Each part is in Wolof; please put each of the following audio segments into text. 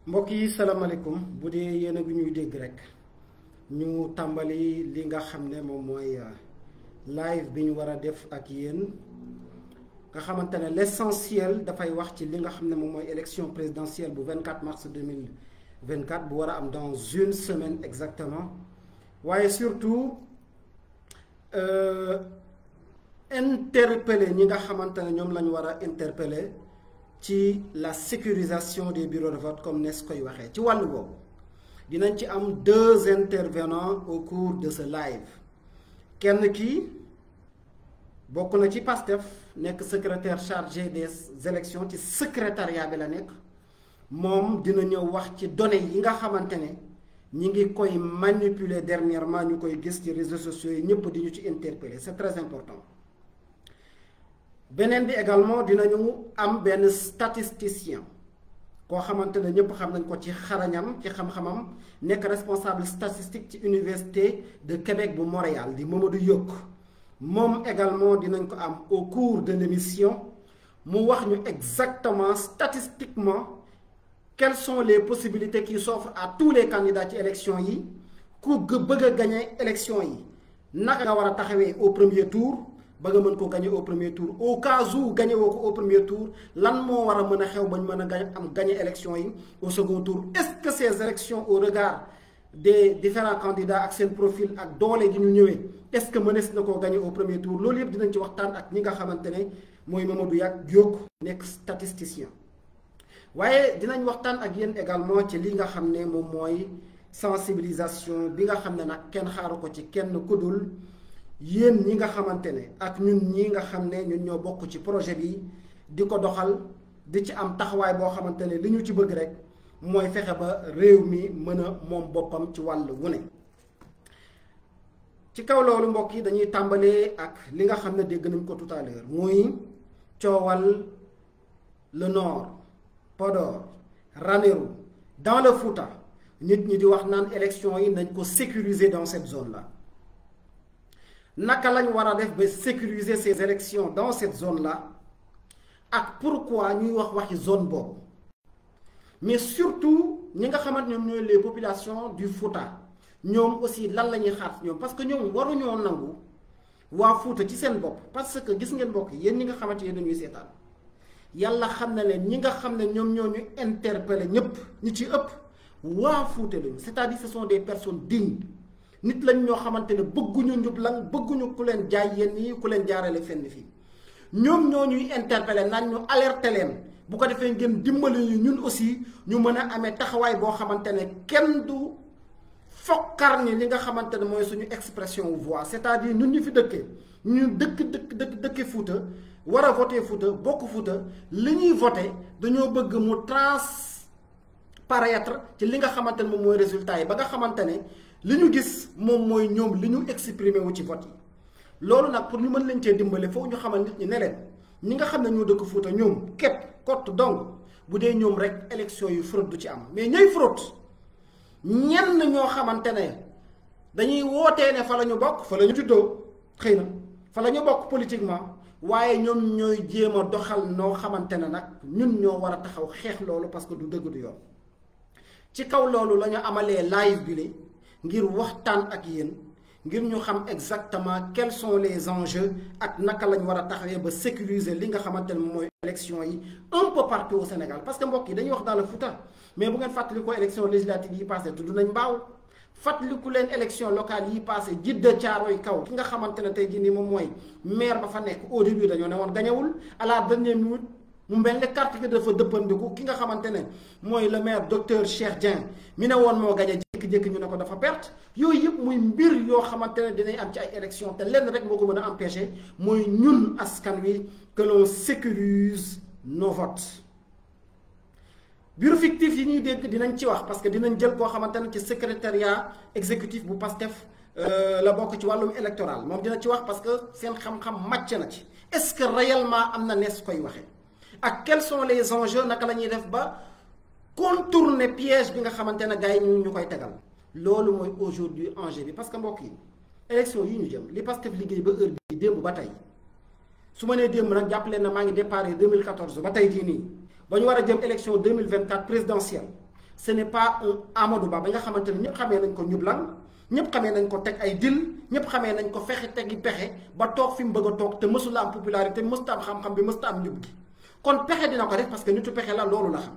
mbokk yi salaamaaleykum bu dee yéen a ngi ñuy dégg rek ñu tàmbali li nga xam ne moom mooy live bi ñu war a def ak yéen nga xamante ne l'essentiel dafay wax ci li nga xam ne moom mooy élection présidentielle bu 24 mars 2024 bu war a am dans une semaine exactement waaye surtout interpeller ñi nga xamante ne ñoom la ñu war a interpeller ci la sécurisation des bureaux de vote comme nees koy waxee ci wàllu boobu dinañ ci am deux intervenants au cours de ce live kenn ki bokk na ci PASTEF nekk secrétaire chargé des élections ci secrétariat bi la nekk moom dina ñëw wax ci données yi nga xamante ne ñi ngi koy manipuler dernièrement ñu koy gis ci réseaux sociaux yi ñëpp di ñu ci interpeller c'est très important. beneen bi également dinañu am benn statisticien koo xamante ne ñëpp xam nañ ko ci xarañam ci xam-xamam nekk responsable statistique ci université de Québec bu Montréal di Mamadou Yok moom également dinañ ko am au cours de l'émission mu wax ñu exactement statistiquement quelles sont les possibilités qui s'offrent à tous les candidats ci élection yi ku bëgg a gagner élection yi naka nga war a taxawee au premier tour ba nga mën ko gagner au premier tour au cas où gagner woo ko au premier tour lan moo war a mën a xew bañ mën a gagner élection yi au second tour est-ce que ces élections au regard des différents candidats ak seen profil ak doole gi ñu ñëwee est-ce que mënees na koo gagner au premier tour loolu yëpp dinañ ci waxtaan ak ñi nga xamante ne mooy Mamadou Yok nekk statisticien waaye dinañ waxtaan ak yéen également ci li nga xam ne moom mooy sensibilisation bi nga xam ne nag kenn xaaru ko ci kenn kudul yéen ñi nga xamante ne ak ñun ñi nga xam ne ñun ñoo bokk ci projet bi di ko doxal di ci am taxawaay boo xamante ne li ñu ci bëgg rek mooy fexe ba réew mi mën a moom boppam ci wàll wu ne. ci kaw loolu mbokk yi dañuy tàmbalee ak li nga xam ne dégg nañ ko tout à l'heure muy coowal le nord Podor Ranérou dans le Fouta nit ñi di wax naan élection yi nañ ko sécuriser dans cette zone là. naka lañ war a def ba sécuriser ces élections dans cette zone là ak pourquoi ñuy waxi zone boobu mais surtout ñi nga xamante ñoom ñooy les populations du Fouta ñoom aussi lan la ñuy xaar ñoom parce que ñoom waruñoo nangu waa Fouta ci seen bopp parce que gis ngeen mbokk yéen ñi nga xamante ne dañuy seetaan yàlla xam na leen ñi nga xam ne ñoom ñoo ñu interpeller ñëpp ñi ci ëpp waa Fouta lañu c'est-à-dire ce sont des personnes dignes nit lañ ñoo xamante ne bëgguñu njublan bëgguñu ku leen jaay yenn yi ku leen jaarale fenn fii ñoom ñoo ñuy interpeller naan ñu alerter leen bu ko defee ngeen dimbali ñu ñun aussi ñu mën a amee taxawaay boo xamante ne kenn du fokkar ni li nga xamante ne mooy suñu expression voix c'est-à-dire ñun ñu fi dëkkee ñu dëkke Fouta war a voter Fouta bokk Fouta li ñuy voter dañoo bëgg mu transparaître ci li nga xamante ne moom mooy résultat yi ba nga xamante ne li ñu gis moom mooy ñoom li ñu exprimer wu ci vote yi loolu nag pour ñu mën leen cee dimbale foofu ñu xamal nit ñi ne leen ñi nga xam ne ñoo dëkk Fouta ñoom képp kott dong bu dee ñoom rek élection yu fraude du ci am mais ñooy fraude ñenn ñoo xamante ne dañuy wootee ne fa la ñu bokk fa la ñu juddoo xëy na fa la ñu bokk politiquement waaye ñoom ñooy jéem a doxal noo xamante ne nag ñun ñoo war a taxaw xeex loolu parce que du dëgg du yoon ci kaw loolu la ñu amalee live bi li ngir waxtaan ak yéen ngir ñu xam exactement quels sont les enjeux ak naka lañ war a taxawee ba sécuriser li nga xamante ne mooy élection yi un peu partout au Sénégal parce que mbokk yi dañuy wax dans le Fouta mais bu ngeen fàttali ko élection législative yi passé tudd nañ Mbaaw fàttaliku leen élection locale yi passé Jidda Caaroy kaw ki nga xamante ne tey jii nii moom mooy maire ba fa nekk au début dañoo ne woon gañewul à la dernière minute mu mel ne carte gi dafa dëppandiku ki nga xamante ne mooy le maire docteur Cheikh Dieng mi ne woon moo gañe jékki-jékki ñu ne ko dafa perte yooyu yëpp muy mbir yoo xamante ne dinañ am ci ay élection te lenn rek moo ko mën a empêcher mooy ñun askan wi que l'on sécurise nos votes. bureau fictif yi ñuy dégg dinañ ci wax parce que dinañ jël koo xamante ne ci secrétariat exécutif bu PASTEF la bokk ci wàllum électoral moom dina ci wax parce que seen xam-xam màcc na ci est-ce que réellement am na nees koy waxee. ak quels sont les enjeux naka la ñuy def ba contourner piège bi nga xamante ne gars yi ñu koy tegal loolu mooy aujourd'hui enjeu bi parce que mbokk yi élection yi ñu jëm li Pastef liggéey ba heure bi démb ba tey su ma nee démb nag jàpp leen na maa ngi déparé 2014 ba tey jii nii ba ñu war a jëm élection 2024 présidentielle ce n'est pas un Amadou Ba ba nga xamante ne ñëpp xamee nañ ko ñublang ñëpp xamee nañ ko teg ay dil ñëpp xamee nañ ko fexe tegi pexe ba toog fi mu bëgg a toog te mësula am popularité mësta am xam-xam bi mësta am njub gi kon pexe dina ko def parce que nitu pexe la loolu la xam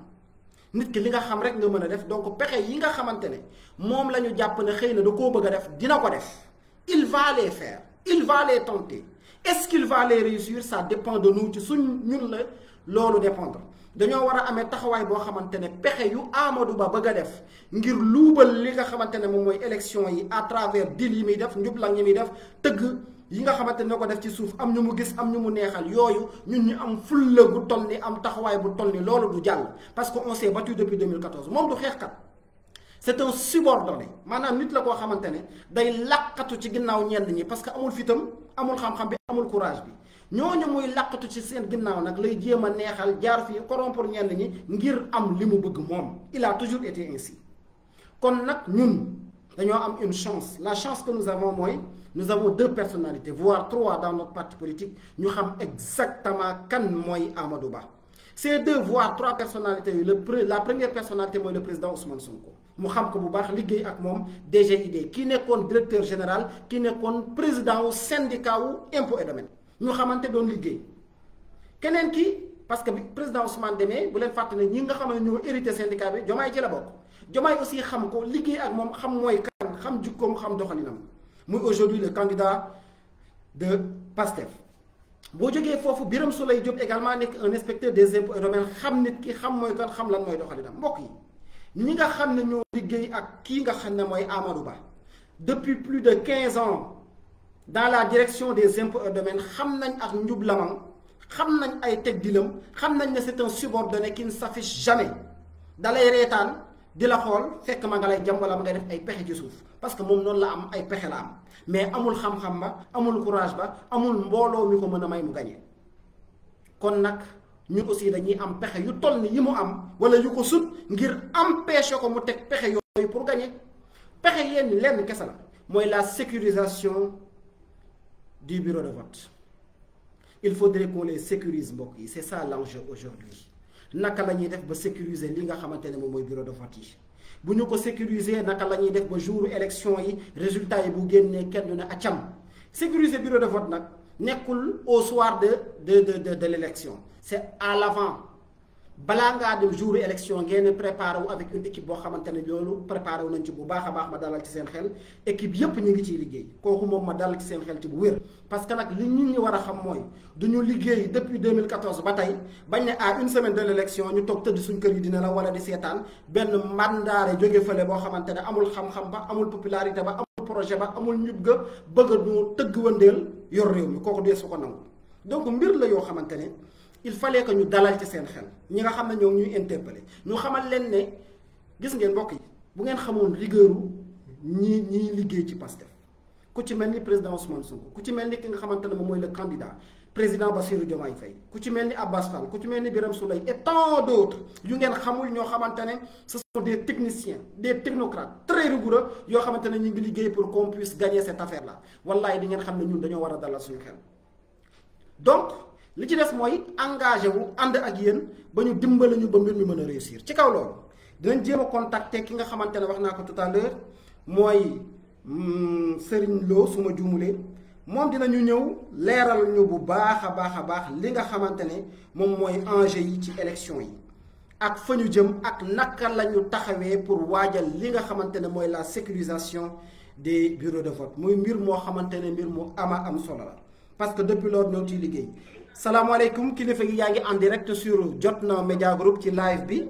nit ki li nga xam rek nga mën a def donc pexe yi nga xamante ne moom la ñu jàpp ne xëy na da koo bëgg a def dina ko def il va les faire il va les tenter est-ce qu'il va les réussir ça dépend de nous ci suñ ñun la loolu dépendre dañoo war a amee taxawaay boo xamante ne pexe yu Amadou Ba bëgg a def ngir luubal li nga xamante ne moom mooy élection yi à travers deal yi muy def njublang yi muy def tëgg yi nga xamante ne ko def ci suuf am ñu mu gis am ñu mu neexal yooyu ñun ñu am fulla gu toll ni am taxawaay bu toll ni loolu du jàll parce que on s'est battu depuis 2014 moom du xeexkat c'est un subordonné maanaam nit la koo xamante ne day làqatu ci ginnaaw ñenn ñi parce que amul fitam amul xam-xam bi amul courage bi ñooñu muy làqatu ci seen ginnaaw nag lay jéem a neexal jaar fii corrompre ñenn ñi ngir am li mu bëgg moom il a toujours été ainsi kon nag ñun dañoo am une chance la chance que nous avons mooy nous avons 2 personnalités voire 3 dans notre parti politique ñu xam exactement kan mooy Amadou Ba ces 2 voire 3 personnalités yi la première personnalité mooy le président Ousmane Sonko mu xam ko bu baax liggéey ak moom DGID kii nekkoon directeur général kii nekkoon président wu syndicat wu impôt et domaine ñu xamante doon liggéey keneen ki parce que bi président Ousmane demee bu leen fàtte ne ñi nga xam ne ñoo hérité syndicat bi Diomaye ci la bokk Diomaye aussi xam ko liggéey ak moom xam mooy kan xam jukkoom xam doxalinam muy aujourd'hui le candidat de PASTEF boo jógee foofu Birame Souleye Diop également nekk un inspecteur des impôts et domaines xam nit ki xam mooy kan xam lan mooy doxalinam mbokk yi ñi nga xam ne ñoo liggéey ak kii nga xam ne mooy Amadou Ba depuis plus de 15 ans dans la direction des impôts et domaines xam nañ ak njublamam xam nañ ay teg dilam xam nañ ne c'est un subordonné qui ne s'affiche jamais dalay reetaan di la xool fekk ma nga lay jam wala ma ngay def ay pexe ci suuf parce que moom noonu la am ay pexe la am mais amul xam-xam ba amul courage ba amul mbooloo mi ko mën a may mu gañe kon nag ñun aussi dañuy am pexe yu toll ni yi mu am wala yu ko sut ngir empêcher ko mu teg pexe yooyu pour gagner pexe yenn lenn kese la mooy la sécurisation du bureau de vote il faudrait qu'on les sécurise mbokk yi c'est ça l'enjeu aujourd'hui naka la ñuy def ba sécuriser li nga xamante ne moom mooy bureau de vote yi bu ñu ko sécuriser naka la ñuy def ba jour élection yi résultat yi bu génnee kenn du ne accam sécuriser bureau de vote nag nekkul au soir de l'élection c'est à l'avant balaa ngaa dem jour élection ngeen préparé wu avec une équipe boo xamante ne loolu préparé wu nañ ci bu baax a baax ma dalal ci seen xel équipe yépp ñu ngi ciy liggéey kooku moom ma dalal ci seen xel ci bu wér parce que nag li nit ñi war a xam mooy du ñu liggéey depuis 2014 ba tey bañ ne à une semaine de l'élection ñu toog tëdd suñ kër yi dina la wala di seetaan benn mandaare jóge fële boo xamante ne amul xam-xam ba amul popularité ba amul projet ba amul njub ga bëgg a ñu tëgg wëndeel yor réew mi kooku dee su ko nangu donc mbir la yoo xamante ne il fallait que ñu dalal ci seen xel ñi nga xam ne ñoo ñuy interpeller ñu xamal leen ne gis ngeen mbokk yi bu ngeen xamoon rigueuru ñi liggéey ci Pastef ku ci mel ni président Ousmane Sonko ku ci mel ni ki nga xamante ne moom mooy le candidat président Bassirou Diomaye Faye ku ci mel ni Abbas Fall ku ci mel ni Birame Souleye et tant d'autres yu ngeen xamul ñoo xamante ne ce sont des techniciens des technocrates très rigoureux yoo xamante ne ñu ngi liggéey pour qu'on puisse gagner cette affaire là wallahi di ngeen xam ne ñun dañoo war a dalal suñu xel donc li ci des mooy engagé wu ànd ak yéen ba ñu dimbali ñu ba mbir mi mën a réussir ci kaw loolu dinañ jéem a contacter ki nga xamante ne wax naa ko tout à l'heure mooy Serigne Lo su ma juumulee moom dinañu ñëw leeral ñu bu baax a baax li nga xamante ne moom mooy enjeu yi ci élection yi ak fa ñu jëm ak naka la ñu taxawee pour waajal li nga xamante ne mooy la sécurisation des bureaux de vote muy mbir moo xamante ne mbir mu ama am solo la parce que depuis loolu ñoo ciy liggéey. salaamaaleykum kilifa gi yaa ngi en direct sur Jotna Media Group ci live bi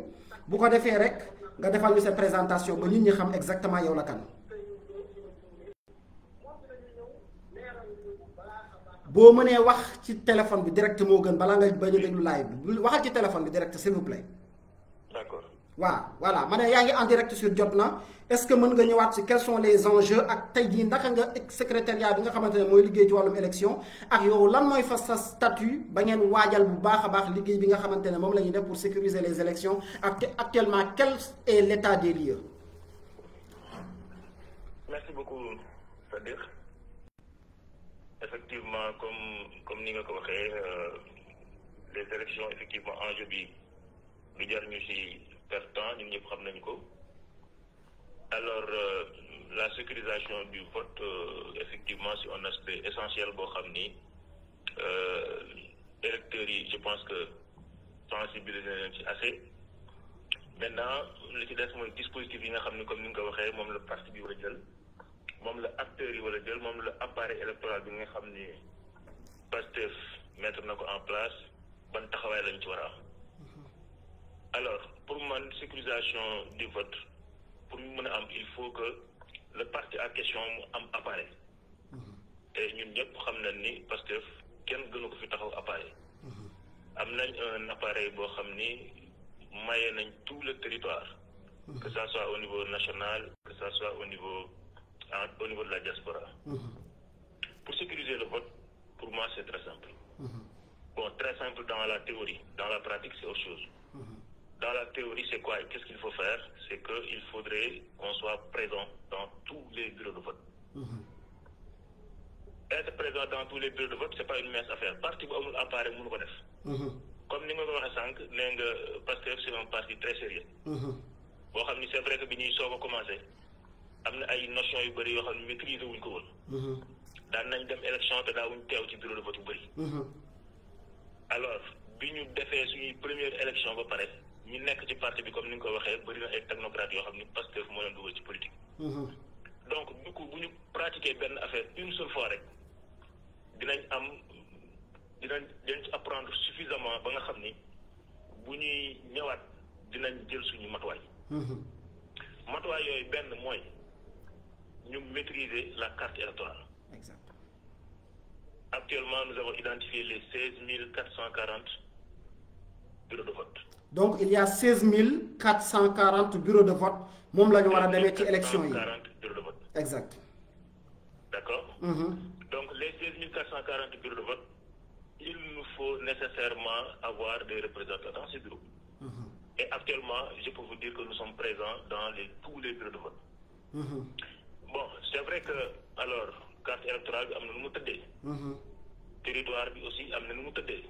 bu ko defee rek nga defal ñu sa présentation ba nit ñi xam exactement yow la kan. boo mënee wax ci téléphone bi direct moo gën balaa nga bañ a déglu live bi waxal ci téléphone bi direct s'il vous plaît. D'accord. waaw voilà ma ne yaa ngi en direct sur Jotna est-ce que mën nga ñëwaat ci quels sont les enjeux ak tey jii naka nga secrétariat bi nga xamante ne mooy liggéey ci wàllum élection ak yow lan mooy fa sa statut ba ngeen waajal bu baax a baax liggéey bi nga xamante ne moom la ñuy def pour sécuriser les élections ak actuellement quel est l'état des lieux. Merci beaucoup Sadir. Effectivement comme ni nga ko waxee les élections effectivement enjeu bi lu jar ñu ci perte temps ñun ñëpp xam nañu ko. Alors la sécurisation du vote effectivement c'est un aspect essentiel boo xam ni électeurs yi je pense que sensibiliser nañ ci assez. Maintenant li ci des mooy dispositif yi nga xam ni comme ni nga ko waxee moom la parti bi war a jël moom la acteurs yi war a jël moom la appareil électoral bi nga xam ni Pastef mettre na ko en place ban taxawaay lañ ci war a am. Alors pour man sécurisation du vote pour ñu mën a am il faut que le parti en question mu am appareil. te ñun ñëpp xam nañ ni Pastef kenn gënu ko fi taxaw appareil. am nañ un appareil boo xam ni maye nañ tout le territoire. que ça soit au niveau national que ça soit au niveau de la diaspora. Pour sécuriser le vote pour moi c'est très simple. Bon, très simple dans la théorie. Dans la pratique c'est autre chose. Dans la théorie c'est quoi? Qu'est-ce qu'il faut faire? C'est qu'il faudrait qu'on soit présent dans tous les bureaux de vote. Être présent dans tous les bureaux de vote c'est pas une mince affaire. Parti bu amul appareil mënu ko def. Comme ni nga ko waxee sànq nee nga Pastef c'est un parti très sérieux. boo xam ni c'est vrai que bi ñuy soog a commencé am na ay notions yu bëri yoo xam ne maîtriser wuñ ko woon. daan nañ dem élection te daawuñ teew ci bureau de vote yu bëri. Alors bi ñu defee suñuy première élection ba pare ñu nekk ci parti bi comme ni nga ko waxee bëri na ay technocrates yoo xam ni Pastef moo leen dugal ci politique. Donc du coup bu ñu pratiquer benn affaire une seule fois rek dinañ ci apprendre suffisamment ba nga xam ni bu ñuy ñëwaat dinañ jël suñu matuwaay. matuwaay yooyu benn mooy ñu maîtriser la carte électorale. Exact. Actuellement nous avons identifié les 16 440 bureaux de vote. Donc il y a 16 440 bureaux de vote moom la ñu war a demee ci élection yi. 40 bureaux de vote. Exact. D'accord. Donc les 16 440 bureaux de vote il nous faut nécessairement avoir des représentants dans ces bureaux. Et actuellement je peux vous dire que nous sommes présents dans tous les bureaux de vote. Bon c'est vrai que alors carte électorale bi am na nu mu tëddee. territoire bi aussi am na nu mu tëddee.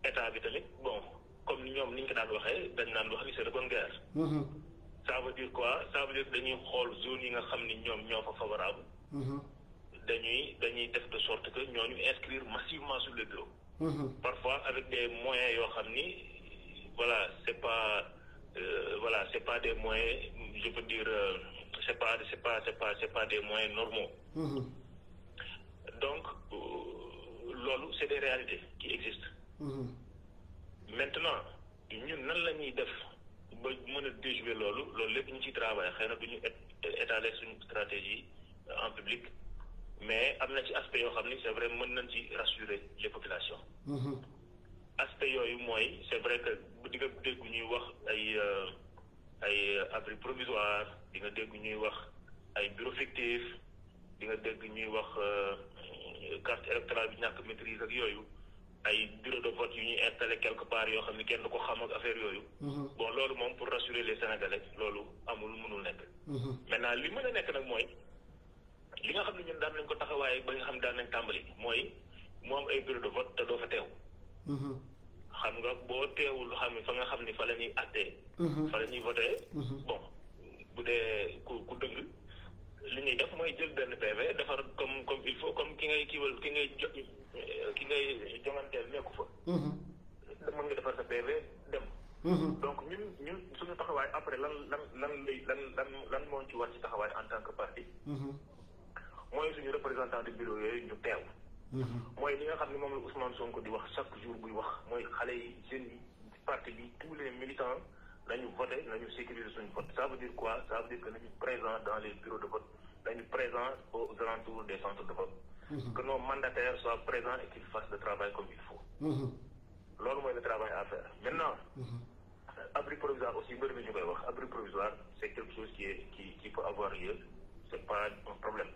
état bi tamit bon comme ñoom ni ñu ko daan waxee dañ naan wax ni c'est de bonne guerre. Ça veut dire quoi? Ça veut dire dañuy xool zone yi nga xam ni ñoom ñoo fa favorable. dañuy def de sorte que ñooñu inscrire massivement sur les bureaux. Parfois avec des moyens yoo xam ni voilà c'est pas des moyens je peux dire c'est pas des moyens normaux. Donc loolu c'est des réalités qui existent. Maintenant ñun nan la ñuy def ba mën a déjouer loolu lépp ñu ci travail xëy na du ñu étaler suñu stratégie en public mais am na ci aspect yoo xam ni c'est vrai mën nañ ci rassurer les populations. Aspect yooyu mooy c'est vrai que di nga dégg ñuy wax ay abri provisoire di nga dégg ñuy wax ay bureau fictif di nga dégg ñuy wax carte électorale bi ñàkk maîtrise ak yooyu ay bureau de vote yu ñuy installé quelque part yoo xam ne kenn du ko xam ak affaire yooyu. Bon loolu moom pour rassurer les Sénégalais loolu mënul nekk. Maintenant li mën a nekk nag mooy li nga xam ne ñun daan nañ ko taxawaay ba nga xam ne daan nañ tàmbali mooy mu am ay bureau de vote te doo fa teew. xam nga boo teewul xam ne fa nga xam ni fa la ñuy attee. fa la ñuy voté. Bon bu dee ku dëng li ñuy def mooy jël benn PV defar comme il faut comme ki ngay jonganteel nekku fa. mën nga defar sa PV dem. Donc ñun suñu taxawaay après lan moo ci war ci taxawaay en tant que parti. mooy suñu représentant de bureau yooyu ñu teew. mooy li nga xam ne moom la Ousmane Sonko di wax chaque jour buy wax mooy xale yi jeunes yi parti bi tous les militants nañu voté nañu sécuriser suñu vote. Ça veut dire quoi? Ça veut dire que nañu présent dans les bureaux de vote nañu présent aux alentours des centres de vote. Que nos mandataires soient présents et qu'ils fassent le travail comme il faut. Loolu mooy le travail à faire. Maintenant abri provisoire aussi bëri na ñu koy wax abri provisoire c'est quelque chose qui peut avoir lieu, c'est pas un problème.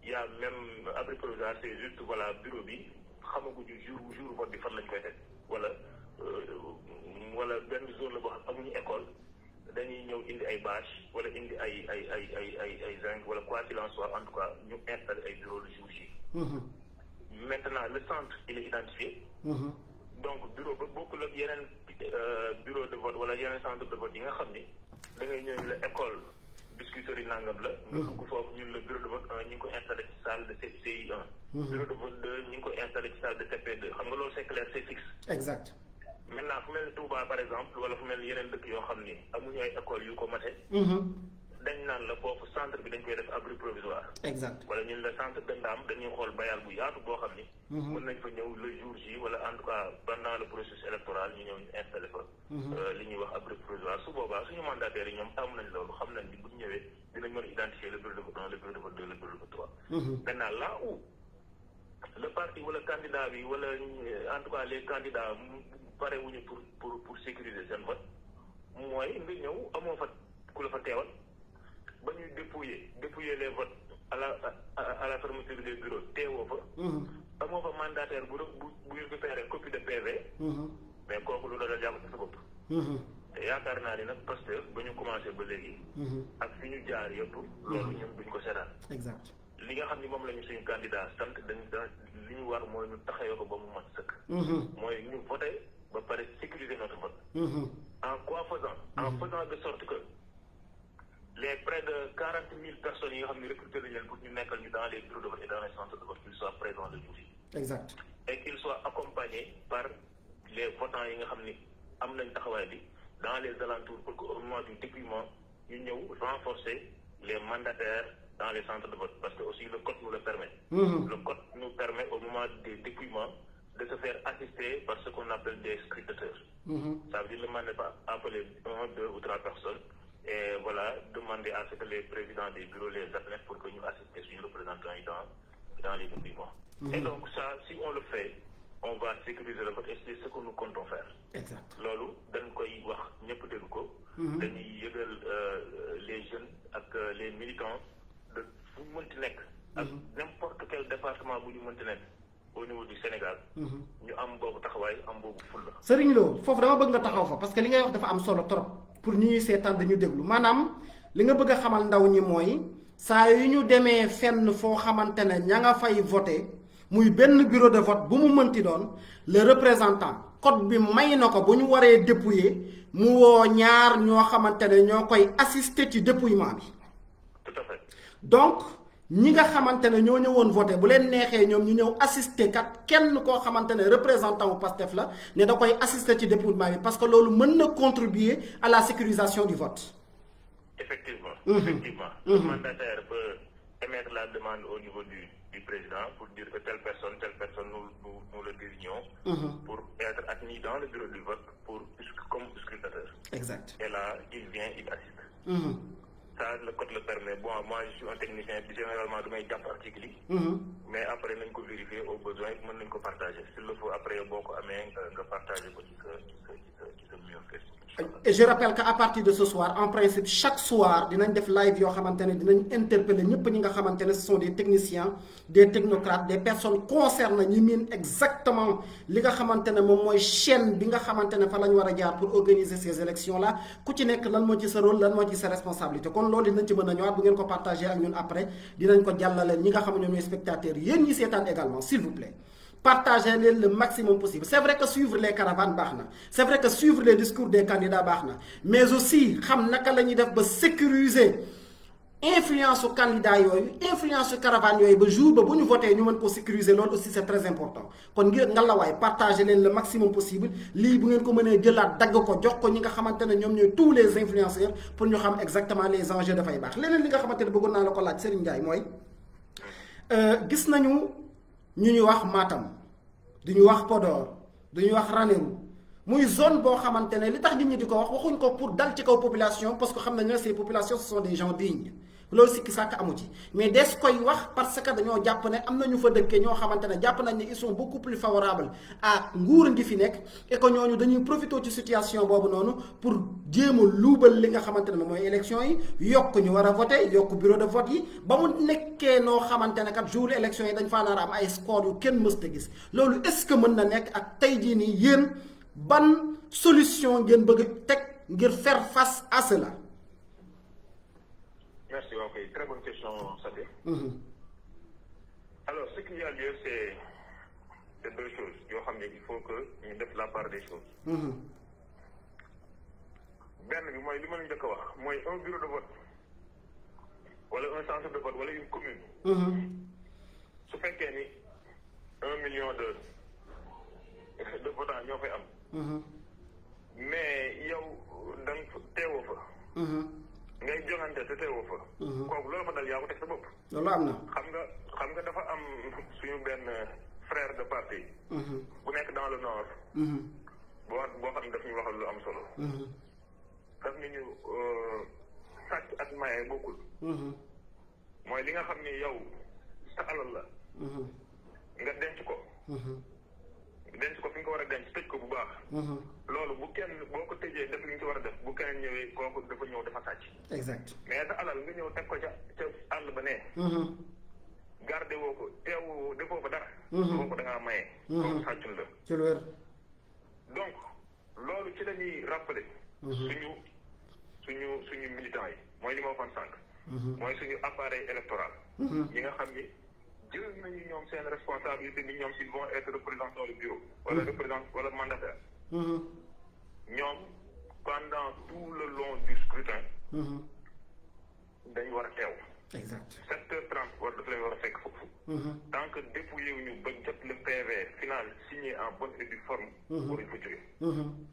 Il y a même abri provisoire c'est juste voilà bureau bi xamaguñu jour vote bi fan lañ koy teg wala benn zone la boo xam amuñu école dañuy ñëw indi ay bâche wala indi ay zinc wala quoi qu'il en soit en tout cas ñu installer ay bureau le jour J. Maintenant le centre il est identifié. Donc bureau ba bokkul ak yeneen bureau de vote wala yeneen centre de vote yi nga xam ni da ngay ñëw la école biscuiterie nangam la. nga dugg foofu ñun la bureau de vote 1 ñu ngi ko installé ci salle de CI1. bureau de vote 2 ñu ngi ko installé ci salle de TP2 xam nga loolu c'est clair c'est fixe. exact. maintenant fu mel ni Touba par exemple wala fu mel ni yeneen dëkk yoo xam ni amuñu ay école yu ko mate. dañ naan la foofu centre bi dañ koy def abri provisoire. exact. wala ñun la centre de Ndam dañuy xool bayal bu yaatu boo xam ni. mën nañ fa ñëw le jour J wala en tout cas pendant le processus électoral ñu ñëw ñu installé fa. li ñuy wax abri provisoire su boobaa suñu mandataires yi ñoom tàmm nañ loolu xam nañ ni bu ñu ñëwee dinañ mën a identifier le bureau de vote 1 le bureau de vote 2 le bureau de vote 3. maintenant là où le parti wala candidat bi wala en tout cas les candidats pare wuñu pour sécuriser seen vote mooy nga ñëw amoo fa ku la fa teewal. ba ñuy dépouiller les votes à la fermeture des bureaux teewoo fa. amoo fa mandataire bu récupéré copie de PV. mais kooku lu doon jàpp ci sa bopp. te yaakaar naa ni nag parce que ba ñu commencé ba léegi. ak fi ñu jaar yëpp. loolu ñun duñ ko seetaan. exact li nga xam ni moom la ñu suñu candidat sant li ñu war mooy ñu taxawee ko ba mu mat sëkk. mooy ñu voté ba pare sécuriser notre vote. en quoi faisant. en faisant de sorte que. les près de 40 000 personnes yi nga xam ne recruté nañ leen pour ñu nekkal ñu dans les bureaux de vote et dans les centres de vote qu'ils soient présents le jour. exact. et qu'ils soient accompagnés par les votants yi nga xam ni am nañ taxawaay bi dans les alentours pour que au moment du dépouillement ñu ñëw renforcer les mandataires dans les centres de vote parce que aussi le code nous le permet. Le code nous permet au moment des dépouillements de se faire assister par ce qu'on appelle des scrutateurs. Ça veut dire le mandat n'est pas appelé 1, 2 ou 3 personnes. Et voilà, demander à ce que les présidents des bureaux les admettent pour que nous assistions sur le représentant dans les dépouillements. Et donc ça, si on le fait, on va sécuriser le vote et c'est ce que nous comptons faire. Exact. Lolo, dañ koy wax ñëpp dégg ko. dañuy yëgal les jeunes ak les militants de fu ñu mënti nekk. ak n'importe quel département bu ñu mënti nekk au niveau du Sénégal. ñu am boobu taxawaay am boobu fulla. Serigne Lo foofu dama bëgg nga taxaw fa parce que li ngay wax dafa am solo trop. pour ñuy seetaan dañu déglu maanaam li nga bëgg a xamal ndaw ñi mooy saa yu ñu demee fenn foo xamante ne ña nga fay voté muy benn bureau de vote bu mu mënti doon le représentant code bi may na ko bu ñu waree dépouiller mu woo ñaar ñoo xamante ne ñoo koy assister ci dépouillement bi. Tout à fait. Donc ñi nga xamante ne ñoo ñëwoon voté bu leen neexee ñoom ñu ñëw assister kat kenn koo xamante ne représentant wu Pastef la ne da koy assister ci dépouillement bi parce que loolu mën na contribuer à la sécurisation du vote. Effectivement. Effectivement. Le mandataire peut émettre la demande au niveau du président pour dire que telle personne nous le désignons pour être admis dans le bureau du vote comme scrutateur. Exact. Et là, il vient, il assiste. Ça, le code le permet. Bon, moi, je suis un technicien, généralement, je mets quatre articles. Mais après, nous pouvons vérifier au besoin, nous pouvons partager. S'il le faut, après, beaucoup à partager, c'est mieux fait. Et je rappelle qu'à partir de ce soir, en principe, chaque soir, nous avons des live, nous allons interpeller ce sont des techniciens, des technocrates, des personnes concernées, qui minent exactement ce que la chaîne pour organiser ces élections-là. Qui est ce rôle, quelle est sa responsabilité. Donc, nous allons partager avec nous après, nous allons partager les spectateurs, également, s'il vous plaît. Partagez le maximum possible. C'est vrai que suivre les caravanes, c'est vrai que suivre les discours des candidats, mais aussi, sécuriser l'influence aux candidats, l'influence aux caravanes, le jour où nous votons, nous pouvons sécuriser l'autre aussi, c'est très important. Donc, partagez le maximum possible. Tous les influenceurs pour nous savoir exactement les enjeux de Faïbach. Ñu ñu wax Matam duñu wax Podor duñu wax Ranérou muy zone boo xamante ne li tax nit ñi di ko wax waxuñ ko pour dal ci kaw population parce que xam nañ ne ces populations ce sont des gens dignes loolu sikki sàkk amu ci mais des koy wax parce que dañoo jàpp ne am na ñu fa dëkkee ñoo xamante ne jàpp nañ ne ils sont beaucoup plus favorables à nguur ngi fi nekk et que ñooñu dañuy profité ci situation boobu noonu pour jéem a luubal li nga xamante ne mooy élection yi yokk ñu war a voté yokk bureau de vote yi ba mu nekkee noo xamante ne kat jour élection yi dañ faa nar a am ay score yu kenn mës a gis loolu est-ce que mën na nekk ak tey jii nii yéen ban solution ngeen bëgg teg ngir faire face à cela. Merci, ok. Très bonne question, Sabir. Alors, ce qu'il y a lieu, c'est deux choses. Il faut que nous fassions la part des choses. benn bi mooy li ma la njëkk a wax mooy un bureau de vote wala un centre de vote wala une commune. su fekkee ni 1 million de votants ñoo fay am. mais yow da nga teewoo fa. ngay joŋante te teewoo fa. kooku loolu fa dal yaa ko teg sa bopp. loolu am na. xam nga dafa am suñu benn frère de parti. bu nekk dans le nord. boo xam ne daf ñu waxal lu am solo. daf ni ñu sàcc ak maye bokkul. mooy li nga xam ni yow sa alal la. nga denc ko. denc ko fi nga ko war a denc tëj ko bu baax. loolu bu kenn boo ko tëjee def li nga ci war a def bu kenn ñëwee kooku dafa ñëw dafa sàcc. exact mais sa alal nga ñëw teg ko ca àll ba nee. garde woo ko teewu defoo fa dara. kooku da ngaa maye. kooku sàccul la. ci lu wér. donc loolu ci la ñuy rappeler. suñu militants yi mooy li ma waxoon sànq. mooy suñu appareil électoral. ñi nga xam ni jël nañu ñoom seen responsabilité ni ñoom s'ils vont être représentants dans le bureau. wala mandataire. ñoom pendant tout le long du scrutin. dañ war a teew. exact 7h30 war daf lay war a fekk foofu. tant que dépouillé wu ñu ba jot le PV final signé en bonne et due forme. waruñu fa jógee.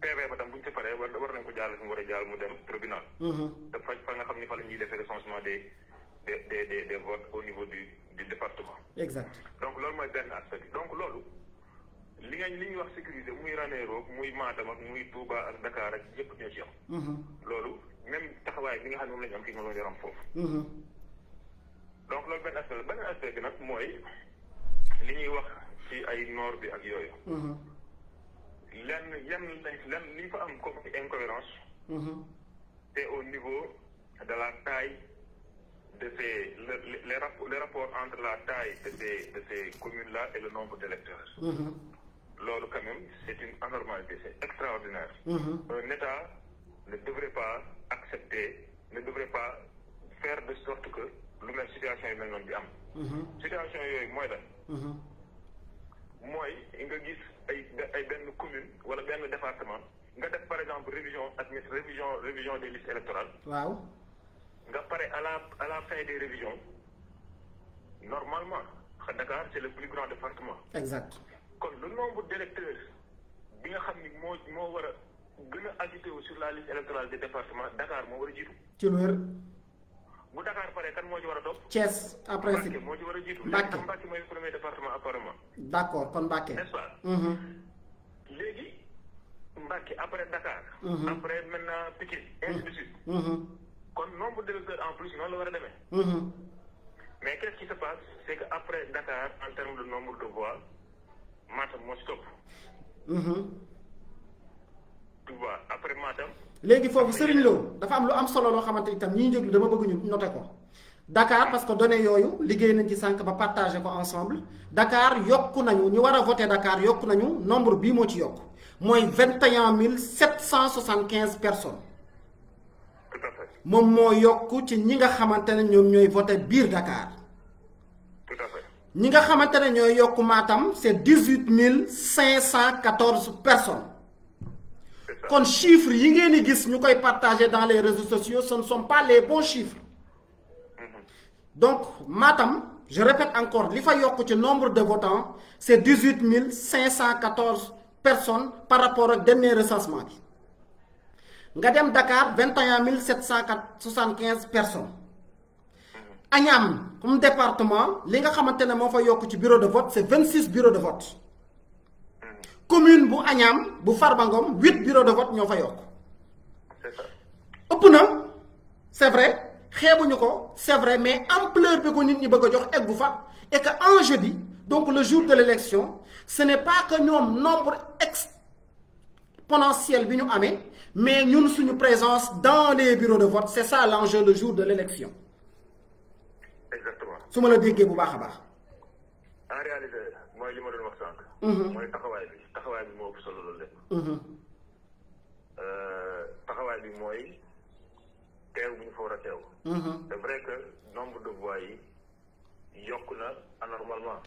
PV ba tam bu ñu ci paree war nañ ko jàll fi mu war a jàll mu dem tribunal. te fa nga xam ni fa la ñuy defee recensement des votes au niveau du département. exact donc loolu mooy benn aspect bi donc loolu li ñuy wax sécurité muy Ranérou muy Matam ak muy Touba ak Dakar ak yëpp ñoo ci am. loolu même taxawaay bi nga xam ne moom la ñu am fii moom la ñu am foofu. donc loolu benn aspect la beneen aspect bi nag mooy li ñuy wax ci ay nord bi ak yooyu. lenn li fa am comme incohérence. c'est au niveau de la taille de les rapports entre la taille de ces communes-là et le nombre d'électeurs. Loolu quand même c'est une anormalité, c'est extraordinaire. Un État ne devrait pas accepter, ne devrait pas faire de sorte que lu mel situation yi mel noonu di am. situation yooyu mooy lan. mooy nga gis ay benn commune wala benn département nga def par exemple révision des listes électorales. waaw. nga pare à la fin des révisions normalement Dakar c'est le plus grand département. exact. kon le nombre d'électeurs bi nga xam ni moo war a gën a agité wu sur la liste électorale des départements Dakar moo war a jiitu. ci lu wér. bu Dakar pare kan moo ci war a topp. Thiès en principe Mbacké moo ci war a jiitu. Mbacké Mbacké mooy le premier département apparemment. d'accord kon Mbacké. n'est-ce pas. léegi Mbacké après Dakar. après maintenant Pikine ainsi de suite. kon nombre d'électeurs en plus noonu la war a demee. mais qu'est-ce qui se passe c'est que après Dakar en termes de nombre de voix Matam moo ci topp. tu vois après Matam. léegi foofu Serigne Lo dafa am lu am solo loo xamante itam ñi déglu dama bëgg ñu noter ko Dakar parce que données yooyu liggéey nañ ci sànq ba partager ko ensemble Dakar yokku nañu ñu war a voter Dakar yokku nañu nombre bii moo ci yokk mooy 21 775 personnes. tout à fait. moom moo yokk ci ñi nga xamante ne ñoom ñooy voter biir Dakar. tout à fait. ñi nga xamante ne ñooy yokk Matam c'est 18 514 personnes. kon chiffres yi ngeen di gis ñu koy partager dans les réseaux sociaux ce ne sont pas les bons chiffres. donc Matam je répète encore li fa yokk ci nombre de votants c'est 18 514 personnes par rapport ak dernier recensement bi. nga dem Dakar 21 775 personnes. Agnam comme département li nga xamante ne moo fa yokk ci bureau de vote c'est 26 bureaux de vote. commune bu Agnam bu Farba Ngom 8 bureaux de vote ñoo fa yokk. c'est ça. ëpp na c'est vrai xeebuñu ko c'est vrai mais ampleur bi ko nit ñi bëgg a jox eggu fa et que enjeu bi donc le jour de l'élection ce n'est pas que ñoom nombre exponentiel bi ñu amee mais ñun suñu présence dans les bureaux de vote c'est ça l'enjeu le jour de l'élection. exactement. su ma la déggee bu baax a baax. en réalité mooy li ma doon wax sànq. mooy taxawaay bi moo ëpp solo loolu lépp. taxawaay bi mooy teew bu ñu fa war a teew. c'est vrai que nombre de voix yi yokk na anormalement.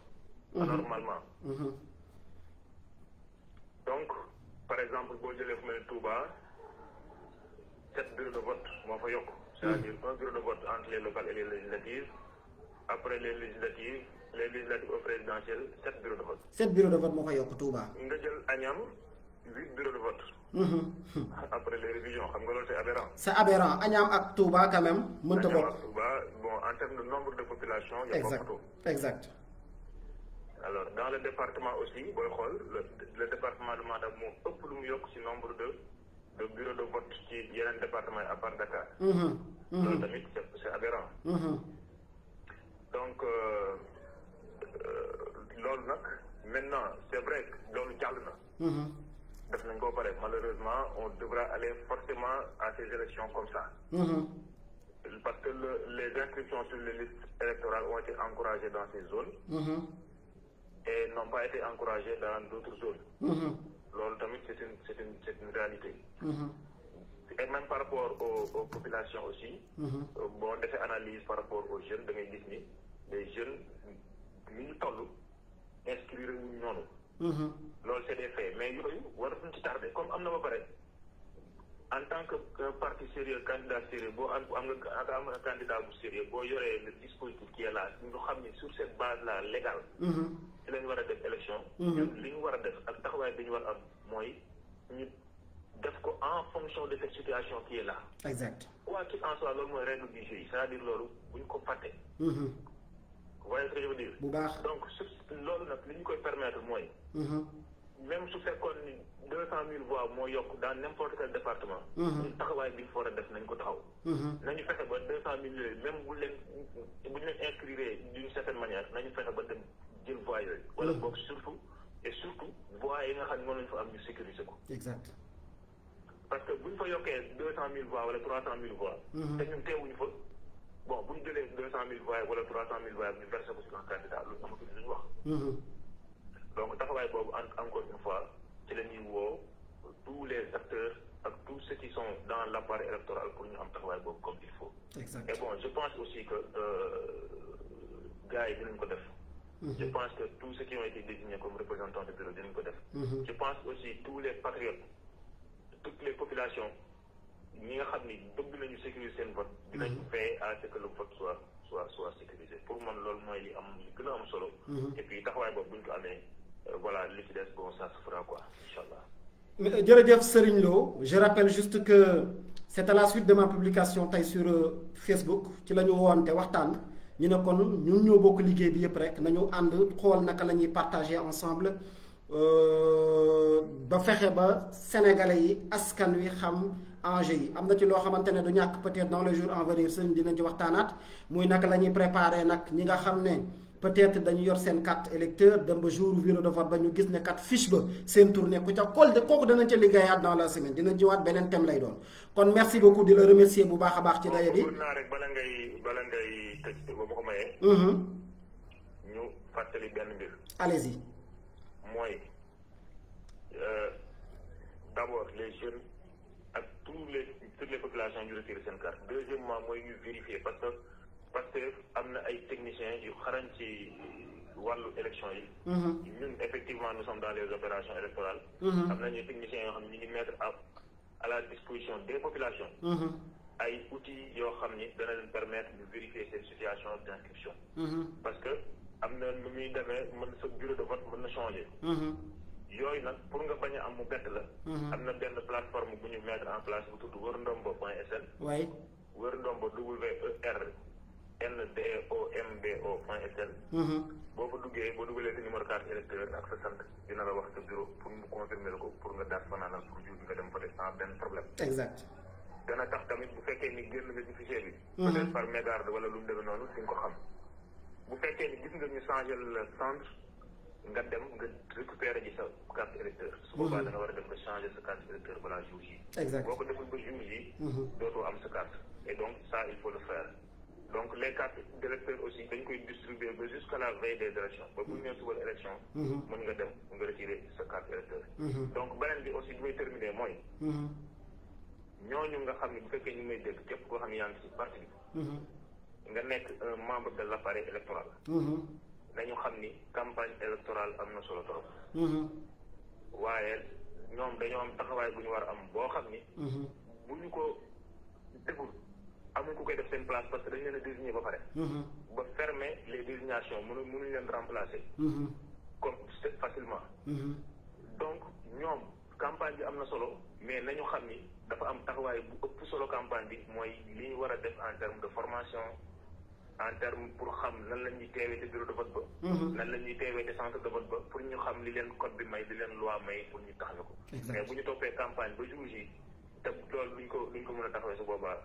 donc par exemple boo jëlee fu mel ne Touba 7 bureaux de vote moo fa yokk. c'est-à-dire un bureau de vote entre les locales et les législatives. Après les législatives aux présidentielles 7 bureaux de vote. 7 bureaux de vote moo fa yokk Touba. nga jël Agnam 8 bureaux de vote. Après les révisions xam nga loolu c'est aberrant. C'est aberrant Agnam ak Touba quand même mënta bokk. Agnam ak Touba bon en termes de nombre de population. exact exact. Alors dans le département aussi booy xool le département de Matam moo ëpp lu mu yokk ci nombre de bureaux de vote ci yeneen département yi à part Dakar. loolu tamit c'est aberrant. Donc loolu nag maintenant c'est vrai que loolu jàll na. def nañ ko pare malheureusement on devra aller forcément à ces élections comme ça. Parce que les inscriptions sur les listes électorales ont été encouragées dans ces zones. Et n'ont pas été encouragées dans d'autres zones. Loolu tamit c'est une réalité. Et même par rapport aux populations aussi. Bon defee analyse par rapport aux jeunes da ngay gis ni les jeunes ni ñu toll inscrire ñu noonu. Loolu c'est des faits mais yooyu waratuñ ci tardé comme am na ba pare en tant que parti sérieux candidat sérieux boo am nga candidat bu sérieux boo yoree le dispositif qui est là ñu xam ni sur cette base là légale. ci lañ war a def élection. ñun li ñu war a def ak taxawaay bi ñu war a am mooy ñu def ko en fonction de cette situation qui est là. exact. quoi qu'il en soit loolu mooy règle du jeu c'est-à-dire loolu bu ñu ko fàtte. vous voyez ce que je veux dire. bu baax donc loolu nag li ñu koy permettre mooy. même su fekkoon ni 200,000 voix moo yokk dans n'importe quel département. ñun taxawaay bi ñu fa war a def nañ ko taxaw. nañu fexe ba 200,000 yooyu même bu ñu leen inscrire d'une certaine manière nañu fexe ba dem jël voix yooyu. wala boog surtout voix yi nga xam ne moom lañu fa am ñu sécuriser ko. exact. parce que bu ñu fa yokkee 200,000 voix wala 300,000 voix. te ñun teewuñu fa bon bu ñu jëlee 200,000 voix wala 300,000 voix ñu versé ko sur un candidat loolu amatul lu ñu wax. donc taxawaay boobu encore une fois ci la ñuy woo tous les acteurs ak tous ceux qui sont dans l'appareil électoral pour ñu am taxawaay boobu comme il faut. exact. Et bon je pense aussi que gars yi dinañ ko def. Je pense que tous ceux qui ont été désignés comme représentants du bureau dinañ ko def. Je pense aussi tous les patriotes toutes les populations ñi nga xam ni bëgg nañu sécuriser seen vote. dinañ veiller à ce que le vote soit sécurisé pour man loolu mooy li gën a am solo. Et puis taxawaay boobu bu ñu ko amee voilà li ci des bon ça se fera quoi inchallah. jërëjëf Serigne Lo je rappelle juste que c'est à la suite de ma publication tey sur Facebook ci la ñu woonte waxtaan ñu ne kon ñun ñoo bokk liggéey bi yëpp rek nañu ànd xool naka la ñuy partager ensemble ba fexe ba sénégalais yi askan wi xam enjeu yi am na ci loo xamante ne du ñàkk peut-être dans les jours à venir sëñ dinañ ci waxtaanaat muy naka la ñuy préparer nag ñi nga xam ne peut-être dañu yor seen carte électeur dem ba jour bureau de vote ba ñu gis ne kat fiche ba seen tour nekku ca kol de kooku danañ ca liggéeyaat dans la semaine dinañ ci waat beneen thème lay doon kon merci beaucoup di la remercier bu baax a baax ci daye bi. naa rek bala ngay tëj ba ma ko mayee. ñu fàttali benn mbir. allez-y. mooy d'abord les jeunes ak toutes les populations ñu retirer seen carte. Deuxièmement mooy ñu vérifier parce que am na ay techniciens yu xarañ ci wàllu élection yi. ñun effectivement nous sommes dans les opérations électorales. am nañu techniciens yoo xam ne ñu ngi mettre à la disposition des populations. ay outils yoo xam ni dana leen permettre de vérifier seen situation d'inscription. parce que am na nu muy demee sa bureau de vote mën na changer. yooyu nag pour nga bañ a am mu bett la. am na benn plateforme bu ñu mettre en place bu tudd wërndombo.sn. oui. wërndombo WERNDOMBO.sn. boo fa duggee boo dugalee sa numéro carte électeur ak sa sant dina la wax sa bureau pour mu confirmer la ko pour nga daal fanaanal pour jur nga dem voter sans benn problème. exact. dana tax tamit bu fekkee ni génn nga ci fichier bi. peut-être par mégarde wala lu mu demee noonu di nga ko xam. bu fekkee ni gis nga ñu changer le centre nga dem nga récupérer ji sa carte électeur. su boobaa da nga war a dem nga changer sa carte électeur balaa jour yi. exact boo ko deful ba jour yi. dootoo am sa carte. et donc ça il faut le faire. donc les cartes d'électeurs aussi dañ koy distribuer ba jusqu'à la veille des élections ba bu ñu nee subal élection. mën nga dem nga retirer sa carte électeur. donc beneen bi aussi bi may terminer mooy. ñooñu nga xam ne bu fekkee ñu may dégg képp koo xam ne yaa ngi ci parti bi. nga nekk un membre de l'appareil électoral. nañu xam ni campagne électorale am na solo trop. waaye ñoom dañoo am taxawaay bu ñu war a am boo xam ni. bu ñu ko dégul amuñ ku koy def seen place parce que dañ leen a désigné ba pare. ba fermer les désignations mënuñ leen remplacer. comme facilement. donc ñoom campagne bi am na solo mais nañu xam ni dafa am taxawaay bu ëpp solo campagne bi mooy li ñu war a def en terme de formation en terme pour xam nan la ñuy teewee ci bureau de vote ba. nan la ñuy teewee ci centre de vote ba pour ñu xam li leen code bi may li leen loi may pour ñu taxawe ko. mais bu ñu toppee campagne ba jour yi te loolu luñ ko mën a taxawee su boobaa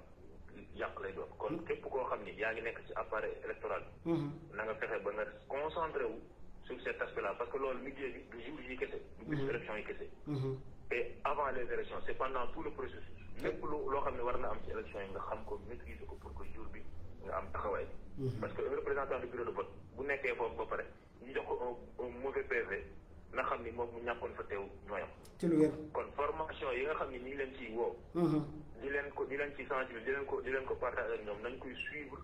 yàq lay doon kon képp koo xam ni yaa ngi nekk ci appareil électoral bi. na nga fexe ba nga concentré wu sur cet aspect là parce que loolu liggéey bi du jour yi kese. du bis élection yi kese. et avant les élections c'est pendant tout le processus lépp loo xam ne war na am ci élection yi nga xam ko maîtriser ko pour que jour bi nga am taxawaay. parce que un représentant du bureau de vote bu nekkee foofu ba pare ñu jox ko un mauvais PV na xam ni moom mu ñàkkoon fa teew ñooyam. ci lu wér. kon formation yi nga xam ni ñu ngi leen ciy woo. di leen ci sensibiliser di leen ko partager ak ñoom nañ koy suivre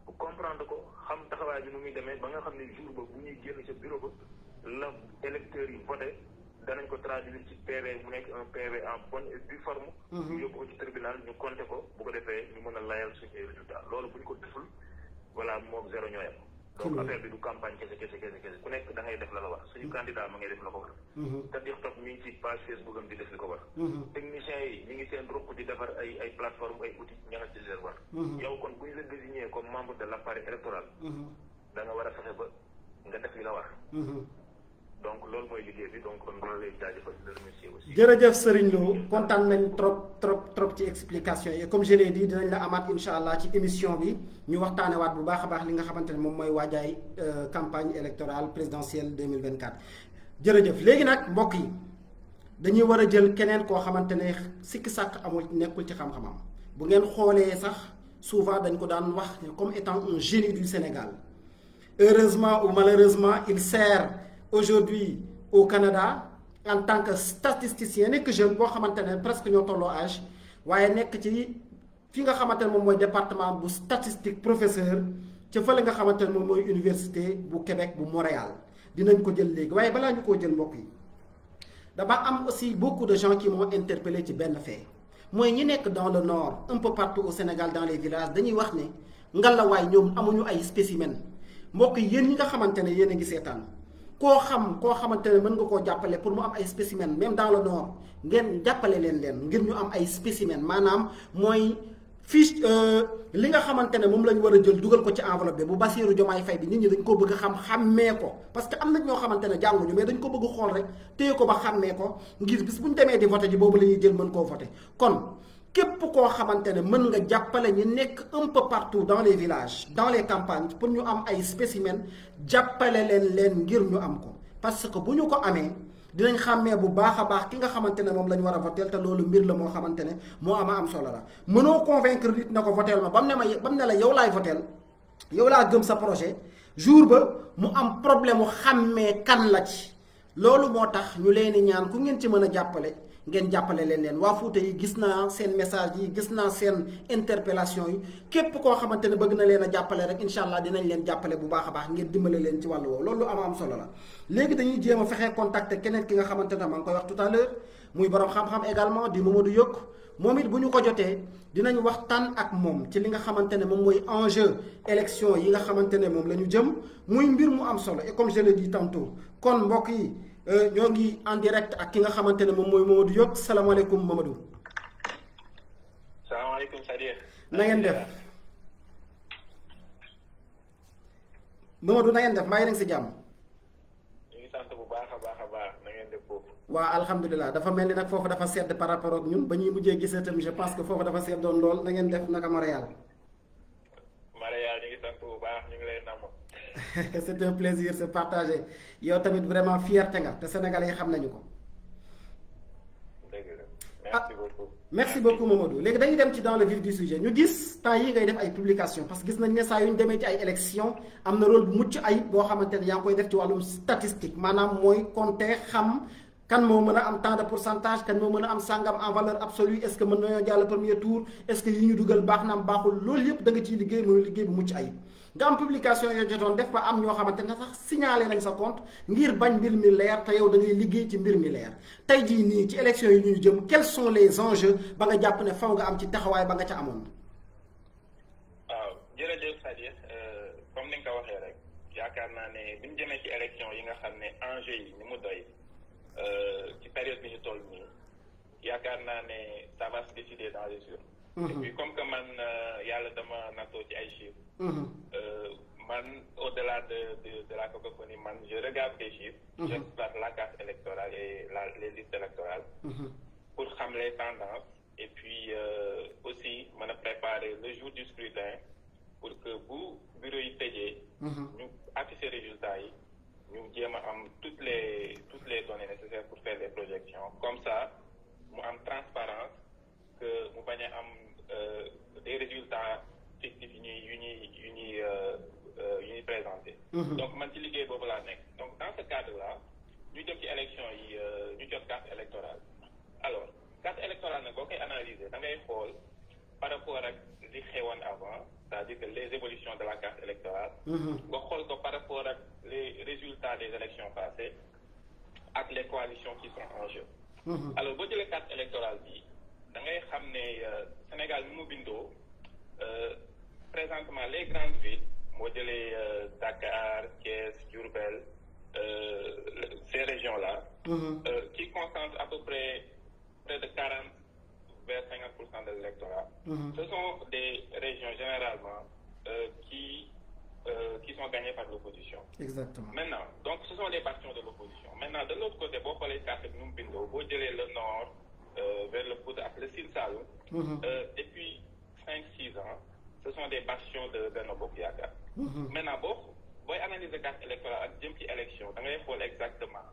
pour comprendre ko xam taxawaay bi nu muy demee ba nga xam ne jour ba bu ñuy génn ca bureau ba la électeurs yi voté danañ ko traduire ci PV mu nekk un PV en bonne et due forme. ñu yóbbu ko ci tribunal ñu compté ko bu ko defee ñu mën a layal suñu résultat loolu bu ñu ko deful voilà moom zéro ñooyam. donc affaire bi du campagne kese ku nekk da ngay def la war suñu candidat ma ngay def la ko war. te di topp mi ngi ci page Facebook am di def li ko war. techniciens yi ñu ngi seen ruq di defar ay plateforme ay outils ña nga ci leen war. yow kon bu ñu la désigné comme membre de l' appareil électoral. da nga war a fexe ba nga def li la war. donc loolu mooy liggéey bi donc kon loolu lay jaajëfal di la remercier aussi. jërëjëf Serigne Lo kontaan nañ trop ci explication yi comme je l'ai dit dinañ la amaat incha allah ci émission bi ñu waxtaanewaat bu baax a baax li nga xamante ne moom mooy waajaay campagne électorale présidentielle 2024. jërëjëf léegi nag mbokk yi dañuy war a jël keneen koo xamante ne sikki sàkk amul nekkul ci xam-xamam bu ngeen xoolee sax souvent dañ ko daan wax comme étant un génie du Sénégal heureusement ou malheureusement il sert aujourd'hui au Canada en tant que statisticien nekk jeune boo xamante ne presque ñoo tolloo âge waaye nekk ci fi nga xamante ne moom mooy département bu statistique professeur ca fële nga xamante ne moom mooy université bu Québec bu Montréal dinañ ko jël léegi waaye balaa ñu koo jël mbokk yi dama am aussi beaucoup de gens qui m'ont interpellé ci benn fait mooy ñi nekk dans le nord un peu partout au Sénégal dans les villages dañuy wax ne ngalawaay ñoom amuñu ay spécimen mbokk yi yéen ñi nga xamante ne yéen a ngi seetaan koo xamante ne mën nga koo jàppale pour mu am ay spécimen même dans le nord ngeen jàppale leen ngir ñu am ay spécimen maanaam mooy fiche li nga xamante ne moom la ñu war a jël dugal ko ci enveloppe bi bu Bassirou Diomaye Faye bi nit ñi dañ ko bëgg xàmmee ko parce que am na ñoo xamante ne jànguñu mais dañ ko bëgg xool rek téye ko ba xàmmee ko ngir bis bu ñu demee di voté ji boobu la ñuy jël mën koo voté kon képp koo xamante ne mën nga jàppale ñi nekk un peu partout dans les villages dans les campagnes pour ñu am ay spécimen jàppale leen ngir ñu am ko parce que bu ñu ko amee dinañ xàmmee bu baax a baax ki nga xamante ne moom la ñu war a votel te loolu mbir la moo xamante ne moo am solo la mënoo convaincre nit na ko votel ma ba mu ne la yow laay votel yow laa gëm sa projet jour ba mu am problème mu xàmmee kan la ci loolu moo tax ñu leen di ñaan ku ngeen ci mën a jàppale ngeen jàppale leen waa Fuuta yi gis naa seen message yi gis naa seen interpellation yi képp koo xamante ne bëgg na leen a jàppale rek incha allah dinañ leen jàppale bu baax a baax ngeen dimbale leen ci wàllu woowu loolu am solo la. léegi dañuy jéem a fexe contacter keneen ki nga xamante ne maa ngi koy wax tout à l'heure muy borom xam-xam également di Mamadou Yok moom it bu ñu ko jotee dinañ waxtaan ak moom ci li nga xamante ne moom mooy enjeu élection yi nga xamante ne moom la ñu jëm muy mbir mu am solo et comme je l'ai dit tantôt kon mbokk yi. ñoo ngi en direct ak ki nga xamante ne moom mooy Mamadou Yok salaamaaleykum Mamadou. salaamaaleykum Sadio. na ngeen def Mamadou na ngeen def maa ngi leen si jàmm. ñu ngi sant bu baax a baax na ngeen def foofu. waaw alhamdulilah dafa mel ni nag foofu dafa sedd par rapport ak ñun ba ñuy mujjee gisee tamit je pense que foofu dafa seddoon lool na ngeen def naka Montréal. Montréal ñu ngi sant bu baax ñu ngi lay namm. c'est un plaisir c'est partagé yow tamit vraiment fierté nga te sénégalais yi xam nañu ko. merci beaucoup. merci beaucoup Mamadou léegi dañuy dem ci dans le vif du sujet ñu gis temps yi ngay def ay publication parce que gis nañ ne saa yu ñu demee ci ay élection am na rôle bu mucc ayib boo xamante ne yaa ngi koy def ci wàllum statistique maanaam mooy compter xam kan moo mën a am tant de pourcentage kan moo mën a am sàngam en valeur absolue est-ce que mën nañoo jàll premier tour est-ce que yi ñu dugal baax na am baaxul loolu yëpp da nga ciy liggéey mooy liggéey bu mucc ayib nga am publication yoo jotoon def ba am ñoo xamante ne sax signalé nañ sa compte ngir bañ mbir mi leer te yow da ngay liggéey ci mbir mi leer tey jii nii ci élection yi ñuy jëm quels sont les enjeux ba nga jàpp ne faw nga am ci taxawaay ba nga ca amoon. waaw jërëjëf Sadio comme ni nga ko waxee rek yaakaar naa ne bi ñu jëmee ci élection yi nga xam ne enjeux yi ni mu doy ci période bi ñu toll nii yaakaar naa ne ça va se décider dans les urnes. Et puis comme que man yàlla dama nattoo ci ay chiffres. Man au-delà de la cacophonie man je regarde les chiffres. J'exploite la carte électorale et les listes électorales. Pour xam les tendances et puis aussi mën a préparer le jour du scrutin pour que bu bureau yi tëjee. ñu afficher résultats yi. ñu jéem a am toutes les données nécessaires pour faire des projections comme ça mu am transparence que mu bañ a am des résultats fictifs yu ñuy présenté. Donc man ci liggéey boobu laa nekk donc dans ce cadre là ñu jëm ci élection yi ñu jot carte électorale alors carte électorale nag boo koy analyser da ngay xool par rapport ak li xewoon avant c'est-à-dire que les évolutions de la carte électorale nga xool ko par rapport ak les résultats des élections passées ak les coalitions qui sont en jeu. Alors boo jëlee carte électorale bi da ngay xam ne Sénégal ni mu bindoo présentement les grandes villes moo jëlee Dakar, Thiès, Diourbel, ces régions-là qui concentrent à peu près de 40 vers 50% de l'électorat. Ce sont des régions généralement qui sont gagnées par l'opposition. Exactement. Maintenant, donc ce sont les bastions de l'opposition. Maintenant, de l'autre côté, boo xoolee carte bi nu mu bindoo boo jëlee le nord vers le Fouta ak le Sine Saloum depuis 5-6 ans ce sont des bastions de Benno Bokk Yaakaar. Maintenant booy analyser carte électorale ak jëm ci élection da ngay xool exactement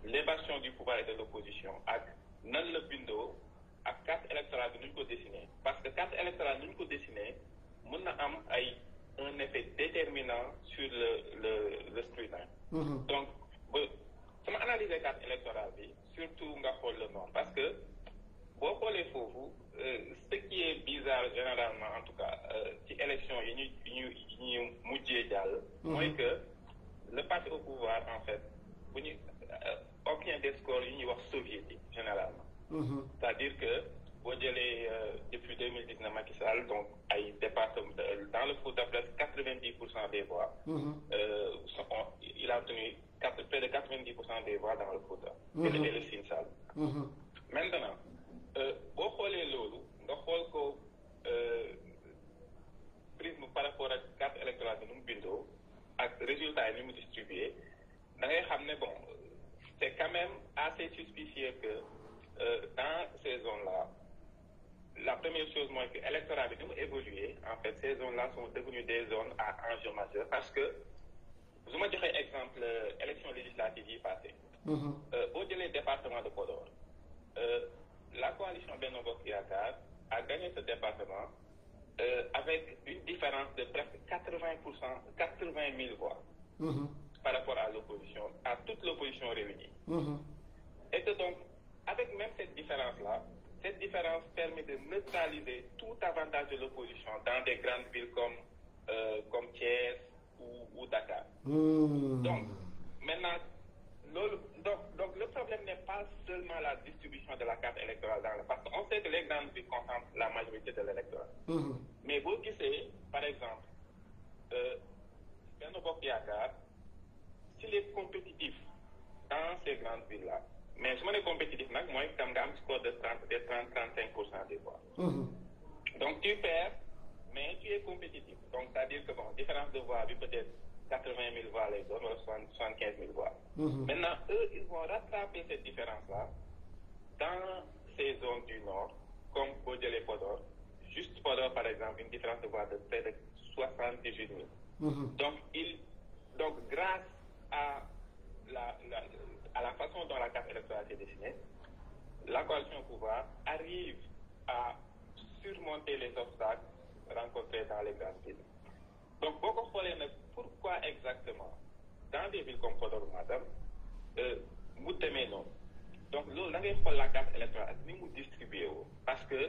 les bastions du pouvoir et de l'opposition ak nan la bindoo ak carte électorale bi nu ñu ko dessiner parce que carte électorale nu ñu ko dessiner mën na am un effet déterminant sur le scrutin. Donc sama analyser carte électorale bi surtout nga xool le nord parce que boo xoolee foofu ce qui est bizarre généralement en tout cas ci élection yi ñu mujjee jàll mooy que le parti au pouvoir en fait bu ñu obtient des scores yi ñuy wax soviétique généralement. C'est-à-dire que boo jëlee depuis 2019 Macky Sall donc ay département dans le Fouta presque 90% des voix. Il a obtenu près de 90% des voix dans le Fouta. Et le Sine Saloum. Maintenant boo xoolee loolu nga xool ko prisme par rapport ak carte électorale bi nu mu bindoo ak résultats yi ni mu distribué da ngay xam ne bon c'est quand même assez suspicieux que dans ces zones-là la première chose mooy que électorat bi ni mu évolué en fait ces zones-là sont devenues des zones à enjeu majeur parce que su ma joxee exemple élection législative yi passé boo jëlee département de Podor la coalition Benno Bokk Yaakaar a gagné ce département avec une différence de presque 80 000 voix par rapport à l'opposition, à toute l'opposition réunie. Et que donc, avec même cette différence-là, cette différence permet de neutraliser tout avantage de l'opposition dans des grandes villes comme Thiès ou Dakar. Donc, maintenant, donc le problème n'est pas seulement la distribution de la carte électorale parce qu'on sait que les grandes villes concentrent la majorité de l'électorat. Mais vous savez, par exemple, Benno Bokk Yaakaar, s'il est compétitif dans ces grandes villes-là, mais si on est compétitif, moi, je suis un score de 30-35% des voix. Donc tu perds, mais tu es compétitif. Donc c'est-à-dire que bon, différence de voix, peut-être 80 000 voix les autres, 75 000 voix. Maintenant, eux, ils vont rattraper cette différence-là dans ces zones du nord, comme Bodjele Podor. Juste Podor, par exemple, une différence de voix de près de 78 000. Donc, grâce à la façon dont la carte électorale est dessinée, la coalition au pouvoir arrive à surmonter les obstacles rencontrés dans les grandes villes. Donc, pourquoi exactement, dans des villes comme Podor ou Matam, donc loolu da ngay xool la carte électorale ak ni mu distribué woo parce que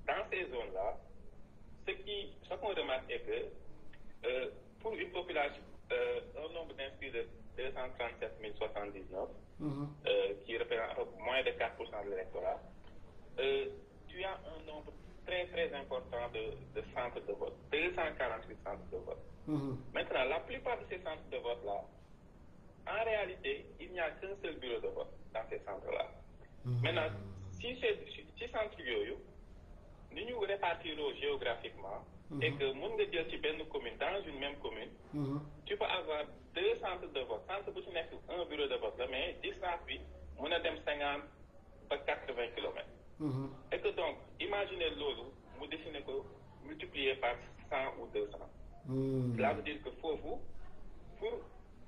dans ces zones là ce qu'on remarque est que pour une population un nombre d'inscrits de 237 079 qui représente moins de 4% de l'électorat, tu as un nombre très très important de centres de vote, 248 centres de vote. Maintenant, la plupart de ces centres de vote là, en réalité, il n'y a qu'un seul bureau de vote dans ces centres-là. Maintenant, si centres yooyu ni ñu répartiront géographiquement et que mën nga jël ci benn commune dans une même commune, tu peux avoir 2 centres de vote. Centre bu ci nekk un bureau de vote la mais distance bi mën a dem 50 ba 80 kilomètres. Et que donc, imaginez loolu mu dessiner ko multiplié par 100 ou 200. Cela veut dire que foofu pour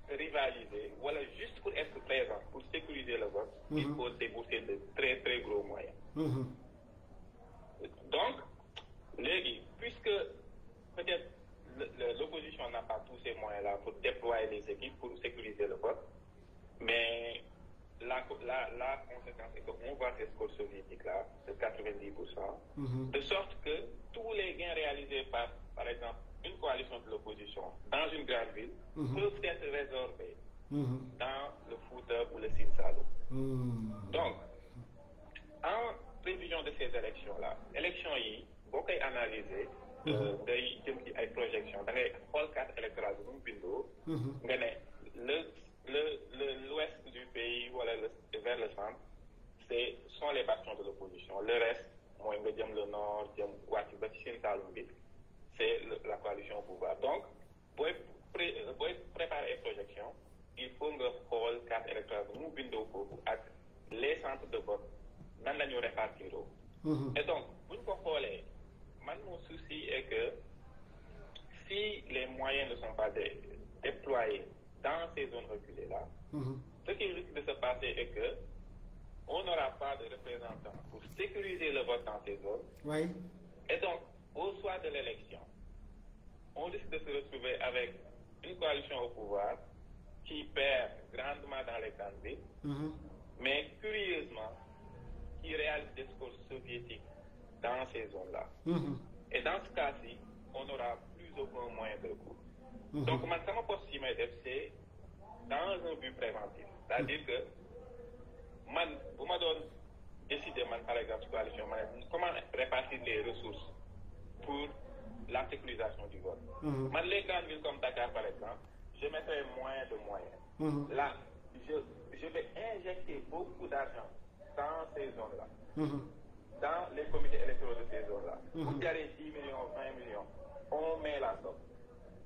rivaliser, voilà, juste pour être présent, pour sécuriser le vote, il faut débourser de très très gros moyens. Donc, puisque peut-être l'opposition n'a pas tous ces moyens-là pour déployer les équipes pour sécuriser le vote, mais la conséquence est qu'on voit ces scores soviétiques-là de 90%, de sorte que tous les gains réalisés par exemple, une coalition de l'opposition dans une grande ville peuvent être résorbés dans le Fouta ou le Sine Saloum. Donc, en prévision de ces élections-là, élections yi boo koy analyser day jëm ci ay projections da ngay xool carte électorale bi mu bindoo nga ne l'ouest du pays wala vers le centre sont les bastions de l'opposition. Le reste mooy nga jëm le nord jëm wàcc ba ci Sine Saloum bi c'est la coalition au pouvoir. Donc, pour préparer les projections, il faut que xool carte électorale bi mu bindoo foofu ak les centres de vote nan la ñu répartir. Et donc, bu ñu ko xoolee mon souci est que si les moyens ne sont pas déployés dans ces zones reculées-là, ce qui risque de se passer est que on n'aura pas de représentants pour sécuriser le vote dans ces zones. Oui. Et donc, au soir de l'élection, on risque de se retrouver avec une coalition au pouvoir qui perd grandement dans les grandes villes, mais curieusement, qui réalise des scores soviétiques dans ces zones-là. Et dans ce cas-ci, on n'aura plus aucun moyen de recours. Donc, ma poste si c'est dans un but préventif. C'est-à-dire que, vous m'avez décidé, par exemple, coalition, comment répartir les ressources pour la sécurisation du vote. Les grandes villes comme Dakar, par exemple, je mettrai moins de moyens. Là, je vais injecter beaucoup d'argent dans ces zones-là, dans les comités électoraux de ces zones-là. Vous garez 10 millions, 20 millions, on met la somme.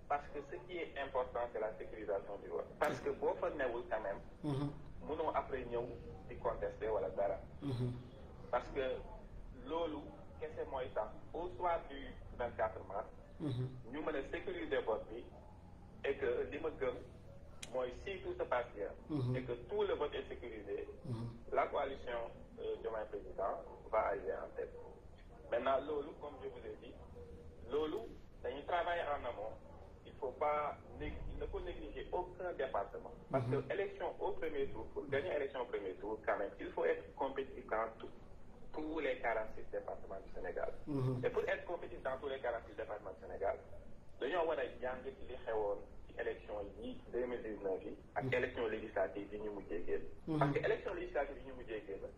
Parce que ce qui est important, c'est la sécurisation du vote. Parce que vous faites quand même, nous n'avons après nous de contester ou la dara. Parce que l'OLU, qu'est-ce que moi au soir du 24 mars, nous avons sécurisé le vote et que moi, si tout se passe bien et que tout le vote est sécurisé, la coalition de mon président va arriver en tête. Maintenant, l'OLU, comme je vous ai dit, l'OLU, c'est un travail en amont. Il ne faut négliger aucun département. Parce que l'élection au premier tour, pour gagner l'élection au premier tour, quand même, il faut être compétitif dans tous les 46 départements du Sénégal. Et pour être compétitif dans tous les 46 départements du Sénégal, nous avons l'élection 2019 et l'élection législative de nous. Parce que l'élection législative de nous,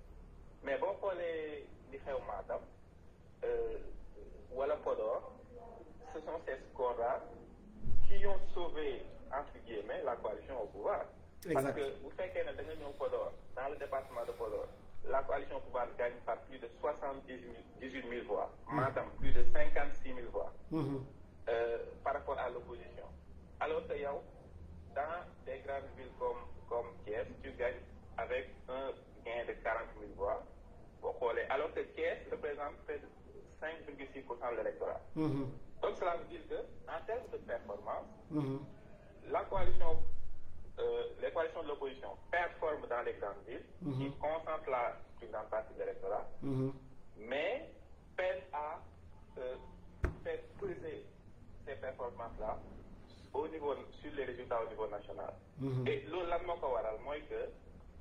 mais bon, pour les Matam, ou la Podor, ce sont ces scores-là qui ont sauvé, entre guillemets, la coalition au pouvoir. Exact. Parce que vous faites qu'il y a un Podor, dans le département de Podor, la coalition au pouvoir gagne par plus de 18 000 voix, Matam plus de 56 000 voix par rapport à l'opposition. Alors que dans des grandes villes comme Thiès, tu gagnes avec un gain de 40 000 voix. Alors que Thiès représente près de 5,6% de l'électorat. Donc cela veut dire qu'en termes de performance, la coalition, les coalitions de l'opposition performent dans les grandes villes, qui concentrent la plus grande partie de l'électorat, mais peinent à faire peser ces performances-là sur les résultats au niveau national. Et l'autre, moi, que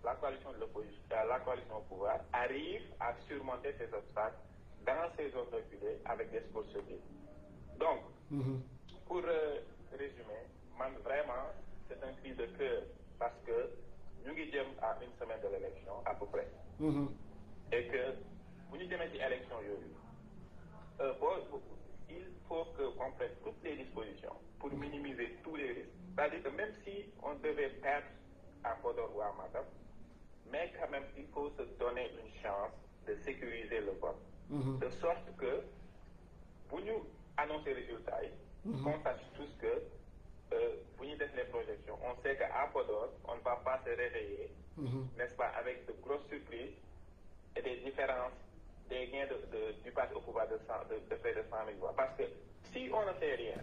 la coalition de l'opposition, la coalition au pouvoir arrive à surmonter ces obstacles dans ces zones reculées avec des scores solides. Donc, pour résumer, vraiment, c'est un cri de cœur parce que nous sommes à une semaine de l'élection à peu près. Et que vous nous dites l'élection, il faut qu'on prenne toutes les dispositions pour minimiser tous les risques. C'est-à-dire que même si on devait perdre à Podor ou à Matam, mais quand même, il faut se donner une chance de sécuriser le vote. De sorte que, pour nous annoncer les résultats, qu'on sache tous que, pour nous donner les projections, on sait qu'à Podor, on ne va pas se réveiller, n'est-ce pas, avec de grosses surprises et des différences, des gains du parti au pouvoir de près de 100 000 voix. Parce que si on ne fait rien,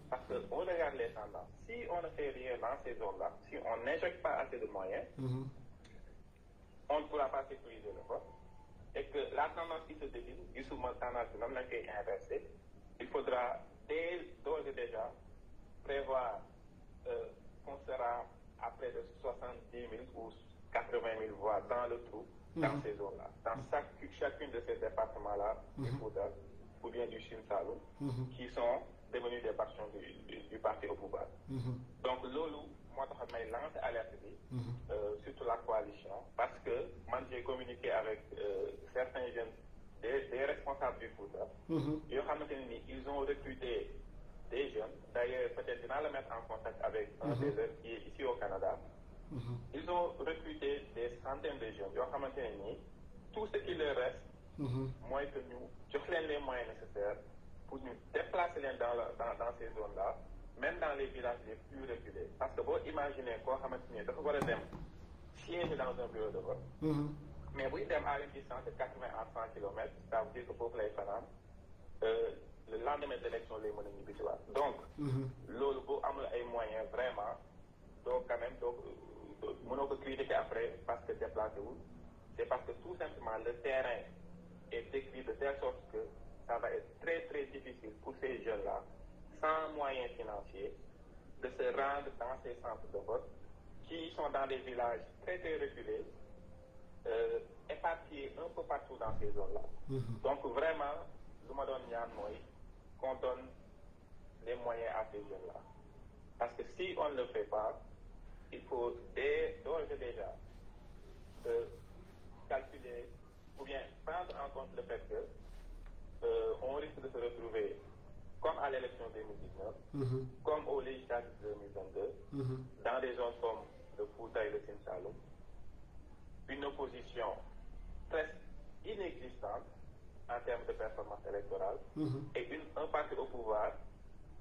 parce qu'on regarde les tendances, si on ne fait rien dans ces zones-là, si on n'injecte pas assez de moyens, on ne pourra pas sécuriser le vote. Et que la tendance qui se dessine, du souvent tendance qui est inversée, il faudra d'ores et déjà prévoir qu'on sera à près de 70 000 ou 80 000 voix dans le trou, dans ces zones-là. Dans chacune de ces départements-là, du Fouta, ou bien du Sine Saloum, qui sont devenus des factions du parti au pouvoir. Donc, Lolo, moi, je vais lancer alerte surtout la coalition, parce que moi, j'ai communiqué avec certains jeunes, des responsables du Fouta. Ils ont recruté des jeunes. D'ailleurs, peut-être je vais le mettre en contact avec un des jeunes qui est ici au Canada. Ils ont recruté des centaines de jeunes. Tout ce qui leur reste, moi que nous, je fais les moyens nécessaires pour nous déplacer dans ces zones-là, même dans les villages les plus reculés. Parce que vous imaginez quoi, siège dans un bureau de vote. Mais vous êtes à une distance de 80 à 100 km, ça veut dire que pour les femmes, le lendemain de l'élection, les monnaies n'y pas. Donc, l'eau, vous avez des moyens vraiment, donc quand même, on peut critiquer après parce que déplacez-vous. C'est parce que tout simplement le terrain est décrit de telle sorte que ça va être très très difficile pour ces jeunes-là, sans moyens financiers, de se rendre dans ces centres de vote qui sont dans des villages très très reculés, éparpillés un peu partout dans ces zones-là. Donc vraiment, je me donne qu'on donne les moyens à ces jeunes-là. Parce que si on ne le fait pas, il faut d'ores et déjà calculer ou bien prendre en compte le fait que on risque de se retrouver comme à l'élection 2019, comme aux législatives 2022, dans des zones comme le Fouta et le Sine Saloum, une opposition presque inexistante en termes de performance électorale et un parti au pouvoir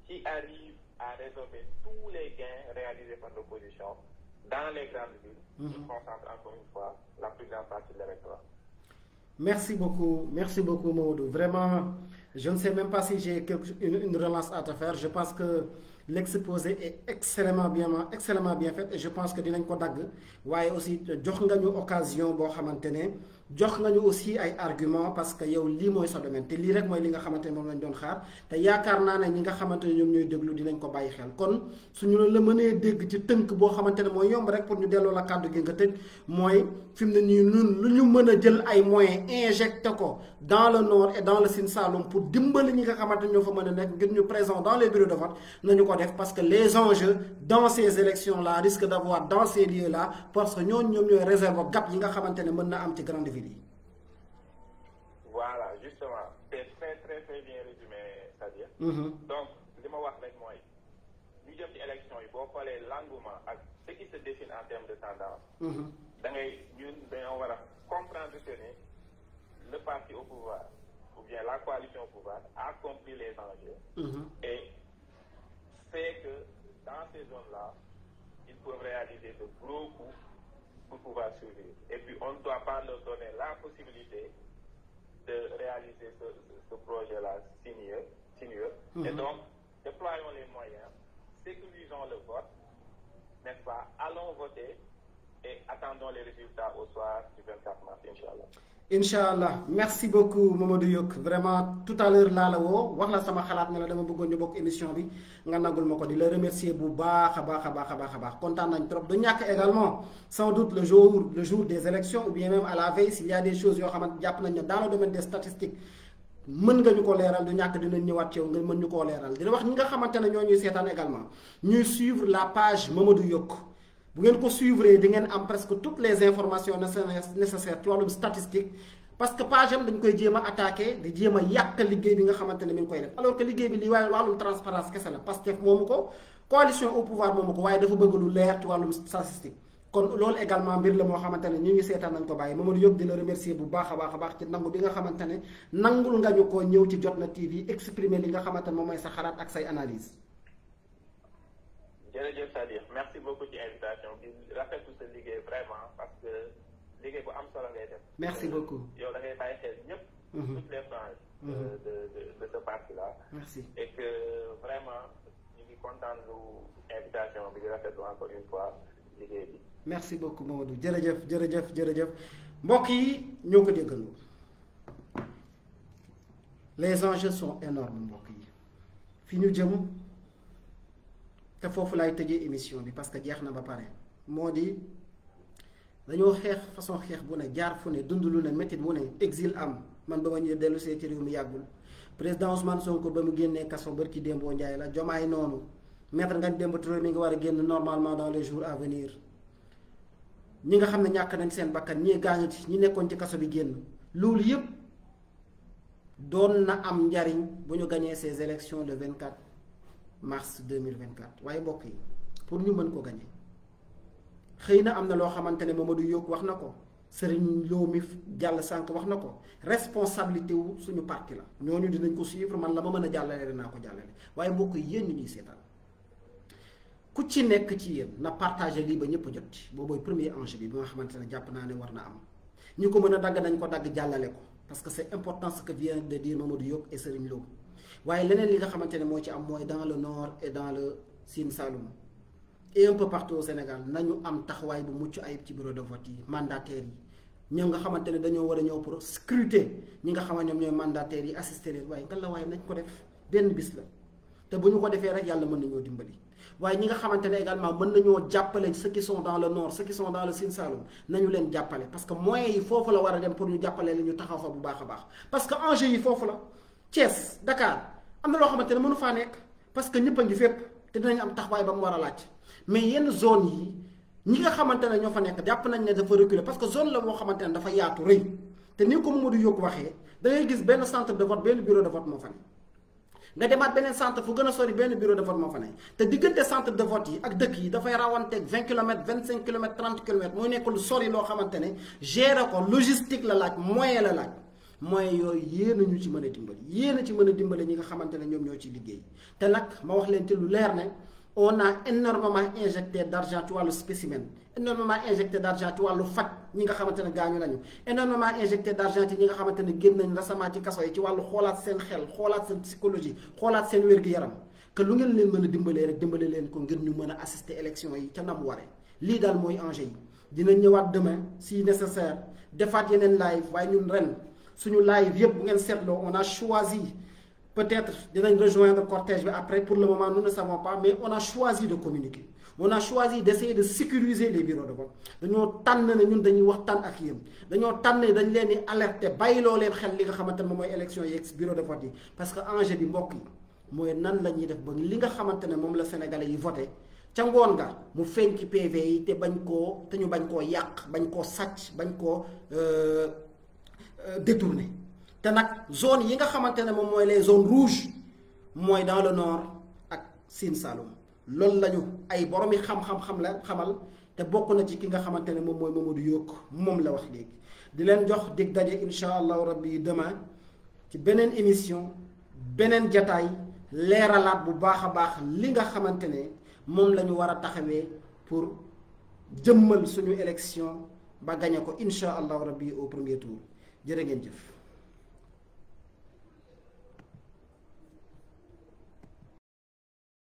qui arrive à résorber tous les gains réalisés par l'opposition dans les grandes villes, qui concentrent encore une fois la plus grande partie de l'électorat. Merci beaucoup Maodo. Vraiment, je ne sais même pas si j'ai une relance à te faire. Je pense que l'exposé est extrêmement bien fait et je pense que dinañ ko dagg waaye aussi jox nga ñu occasion boo xamante ne jox nga ñu aussi ay argument parce que yow lii mooy sa domaine te lii rek mooy li nga xamante ne moom lañ doon xaar te yaakaar naa ne ñi nga xamante ne ñoom ñooy déglu dinañ ko bàyyi xel kon suñu la mënee dégg ci tënk boo xamante ne mooy yomb rek pour ñu delloo la kàddu gi nga tëj mooy fi mu ne nii ñun lu ñu mën a jël ay moyens injecté ko dans le nord et dans le Sine Saloum pour dimbali ñi nga xamante ne ñoo fa mën a nekk ngir ñu présent dans les bureaux de vote nañu ko def parce que les enjeux dans ces élections-là risquent d'avoir dans ces lieux-là parce que ñoom ñooy réserve gap yi nga xamante ne mën na am ci grande ville yi. Voilà, justement, c'est très très très bien résumé, c'est-à-dire. Donc, li ma wax rek mooy ñu jëm ci élection yi boo xoolee l'engouement ak ce qui se dessine en termes de tendance. da ngay ñun dañoo war a comprendre que ne le parti au pouvoir ou bien la coalition au pouvoir a compris les enjeux et fait que dans ces zones-là, ils peuvent réaliser de gros coups pour pouvoir survivre. Et puis, on ne doit pas leur donner la possibilité de réaliser ce projet-là sinueux. Et donc, déployons les moyens, sécurisons le vote, n'est-ce pas? Allons voter et attendons les résultats au soir du 24 mars, Inch'Allah. Inch'Allah. Merci beaucoup Mamadou Yok. Vraiment tout à l'heure laa la woo wax la sama xalaat ne la dama bëggoon ñu bokk émission bi nga nagul ma ko di la remercier bu baax a baax kontaan nañ trop du ñàkk également sans doute le jour des élections ou bien même à la veille s'il y a des choses yoo xamante jàpp nañ ne dans le domaine des statistiques mën nga ñu ko leeral du ñàkk dinañ ñëwaat ci yow nga mën ñu koo leeral dina wax ñi nga xamante ne ñoo ñuy seetaan également ñuy suivre la page Mamadou Yok. bu ngeen ko suivre di ngeen am presque toutes les informations nécessaires ci wàllum statistique parce que page am dañ koy jéem a attaqué di jéem a yàq liggéey bi nga xamante ne mi ngi koy def alors que liggéey bi li waaye wàllum transparence kese la Pastef moomu ko coalition au pouvoir moomu ko waaye dafa bëgg lu leer ci wàllum statistique kon loolu également mbir la moo xamante ne ñu ngi seetaan nañ ko bàyyi Mamadou Yok di la remercier bu baax a baax ci nangu bi nga xamante ne nangul nga ñu ko ñëw ci Jotna TV exprimer li nga xamante ne moom mooy sa xalaat ak say analyse jërëjëf Sadikh merci beaucoup ci invitation bi rafetlu sa liggéey vraiment parce que liggéey bu am solo ngay def. merci beaucoup yow da ngay bàyyi xel ñëpp. toutes les franges de ce parti là. merci et que vraiment ñu ngi kontaan lu invitation bi di rafetlu encore une fois liggéey bi. merci beaucoup Mamadou jërëjëf mbokk yi ñoo ko déggandoo les enjeux sont énormes mbokk yi fi ñu jëm. te foofu laay tëjee émission bi parce que jeex na ba pare moo di dañoo xeex façon xeex bu ne jaar fu ne dund lu ne métit bu ne exil am man ba ma ñëw dellu see ci réew mi yàggul président Ousmane Sonko ba mu génnee kaso barki Dembo Ndiaye la Jomaay noonu maître Ngagne Demba Touré mi ngi war a génn normalement dans les jours à venir ñi nga xam ne ñàkk nañ seen bakkan ñii gaañu ci ñi nekkoon ci kaso bi génn loolu yëpp doon na am njariñ bu ñu gañee ces élections le 24 mars 2024 waaye mbokk yi pour ñu mën ko gagné xëy na am na loo xamante ne Mamadou Yok wax na ko Serigne Lo mi jàll sànq wax na ko responsabilité wu suñu parti la ñooñu dinañ ko suivre man la ma mën a jàllale dinaa ko jàllale waaye mbokk yi yéen ñi ñuy seetaan ku ci nekk ci yéen na partagé lii ba ñëpp jot ci boobooy premier enjeu bi nga xamante ne jàpp naa ne war na am ñi ko mën a dagg nañ ko dagg jàllale ko parce que c'est important ce que vient de dire Mamadou Yok et Serigne Lo waaye leneen li nga xamante ne moo ci am mooy dans le nord et dans le Sine Saloum et un peu partout au Sénégal nañu am taxawaay bu mucc ayib ci bureau de vote yi mandataires yi ñoom nga xamante ne dañoo war a ñëw pour scruter ñi nga xamante ñoom ñooy mandataires yi assister leen waaye nga la waaye nañ ko def benn bis la te bu ñu ko defee rek yàlla mën nañoo dimbali waaye ñi nga xamante ne également mën nañoo jàppale ceux qui sont dans le nord ceux qui sont dans le Sine Saloum nañu leen jàppale parce que moyens yi foofu la war a dem pour ñu jàppale leen ñu taxaw fa bu baax a baax parce que enjeu yi foofu la Thiès Dakar am na loo xamante ne mënu faa nekk parce que ñëpp a ngi fépp te dinañ am taxawaay ba mu war a laaj mais yenn zone yi ñi nga xamante ne ñoo fa nekk jàpp nañ ne dafa reculer parce que zone la moo xamante ne dafa yaatu rëy te ni ko Mamadou Yok waxee da ngay gis benn centre de vote benn bureau de vote moo fa ne nga demaat beneen centre fu gën a sori benn bureau de vote moo fa ne te diggante centre de vote yi ak dëkk yi dafay rawanteeg 20 kilomètres 25 kilomètres 30 kilomètres mooy nekk lu sori loo xamante ne gérer ko logistique la laaj moyen la laaj mooy yooyu yéen a ñu ci mën a dimbali yéen a ci mën a dimbali ñi nga xamante ne ñoom ñoo ci liggéey te nag ma wax leen ci lu leer ne on a énormément injecté d'argent ci wàllu spécimen énormément injecté d'argent ci wàllu faj ñi nga xamante ne gaañu nañu énormément injecté d'argent ci ñi nga xamante ne génn nañ récemment ci kaso yi ci wàllu xoolaat seen xel xoolaat seen psychologie xoolaat seen wér-gu-yaram que lu ngeen leen mën a dimbalee rek dimbale leen ko ngir ñu mën a assister élection yi ca nam ware lii daal mooy enjeu yi dinañ ñëwaat demain si nécessaire defaat yeneen live waaye ñun ren suñu live yëpp bu ngeen seetloo on a choisi peut-être dinañ rejoindre cortège bi après pour le moment nous ne savons pas mais on a choisi de communiquer on a choisi d'essayer de sécuriser les bureaux de vote dañoo tànn ne ñun dañuy waxtaan ak yéen dañoo tànn ne dañ leen di alerter bàyyiloo leen xel li nga xamante ne moom mooy élection yi bureau de vote yi parce que enjeu bi mbokk yi mooy nan la ñuy def ba li nga xamante ne moom la sénégalais yi voté ca ngoon nga mu feeñ ci PV yi te ñu bañ koo yàq bañ koo sàcc bañ koo détourné te nag zone yi nga xamante ne moom mooy les zones rouges mooy dans le nord ak Sine Saloum loolu lañu ay boromi xam-xam la xamal te bokk na ci ki nga xamante ne moom mooy Mamadou Yok moom la wax léegi di leen jox dig daje insha allahu rabbi demain ci beneen émission beneen jataay leeralaat bu baax a baax li nga xamante ne moom la ñu war a taxawee pour jëmmal suñu élection ba gañe ko insha allahu rabbi au premier tour jërë ngeen jëf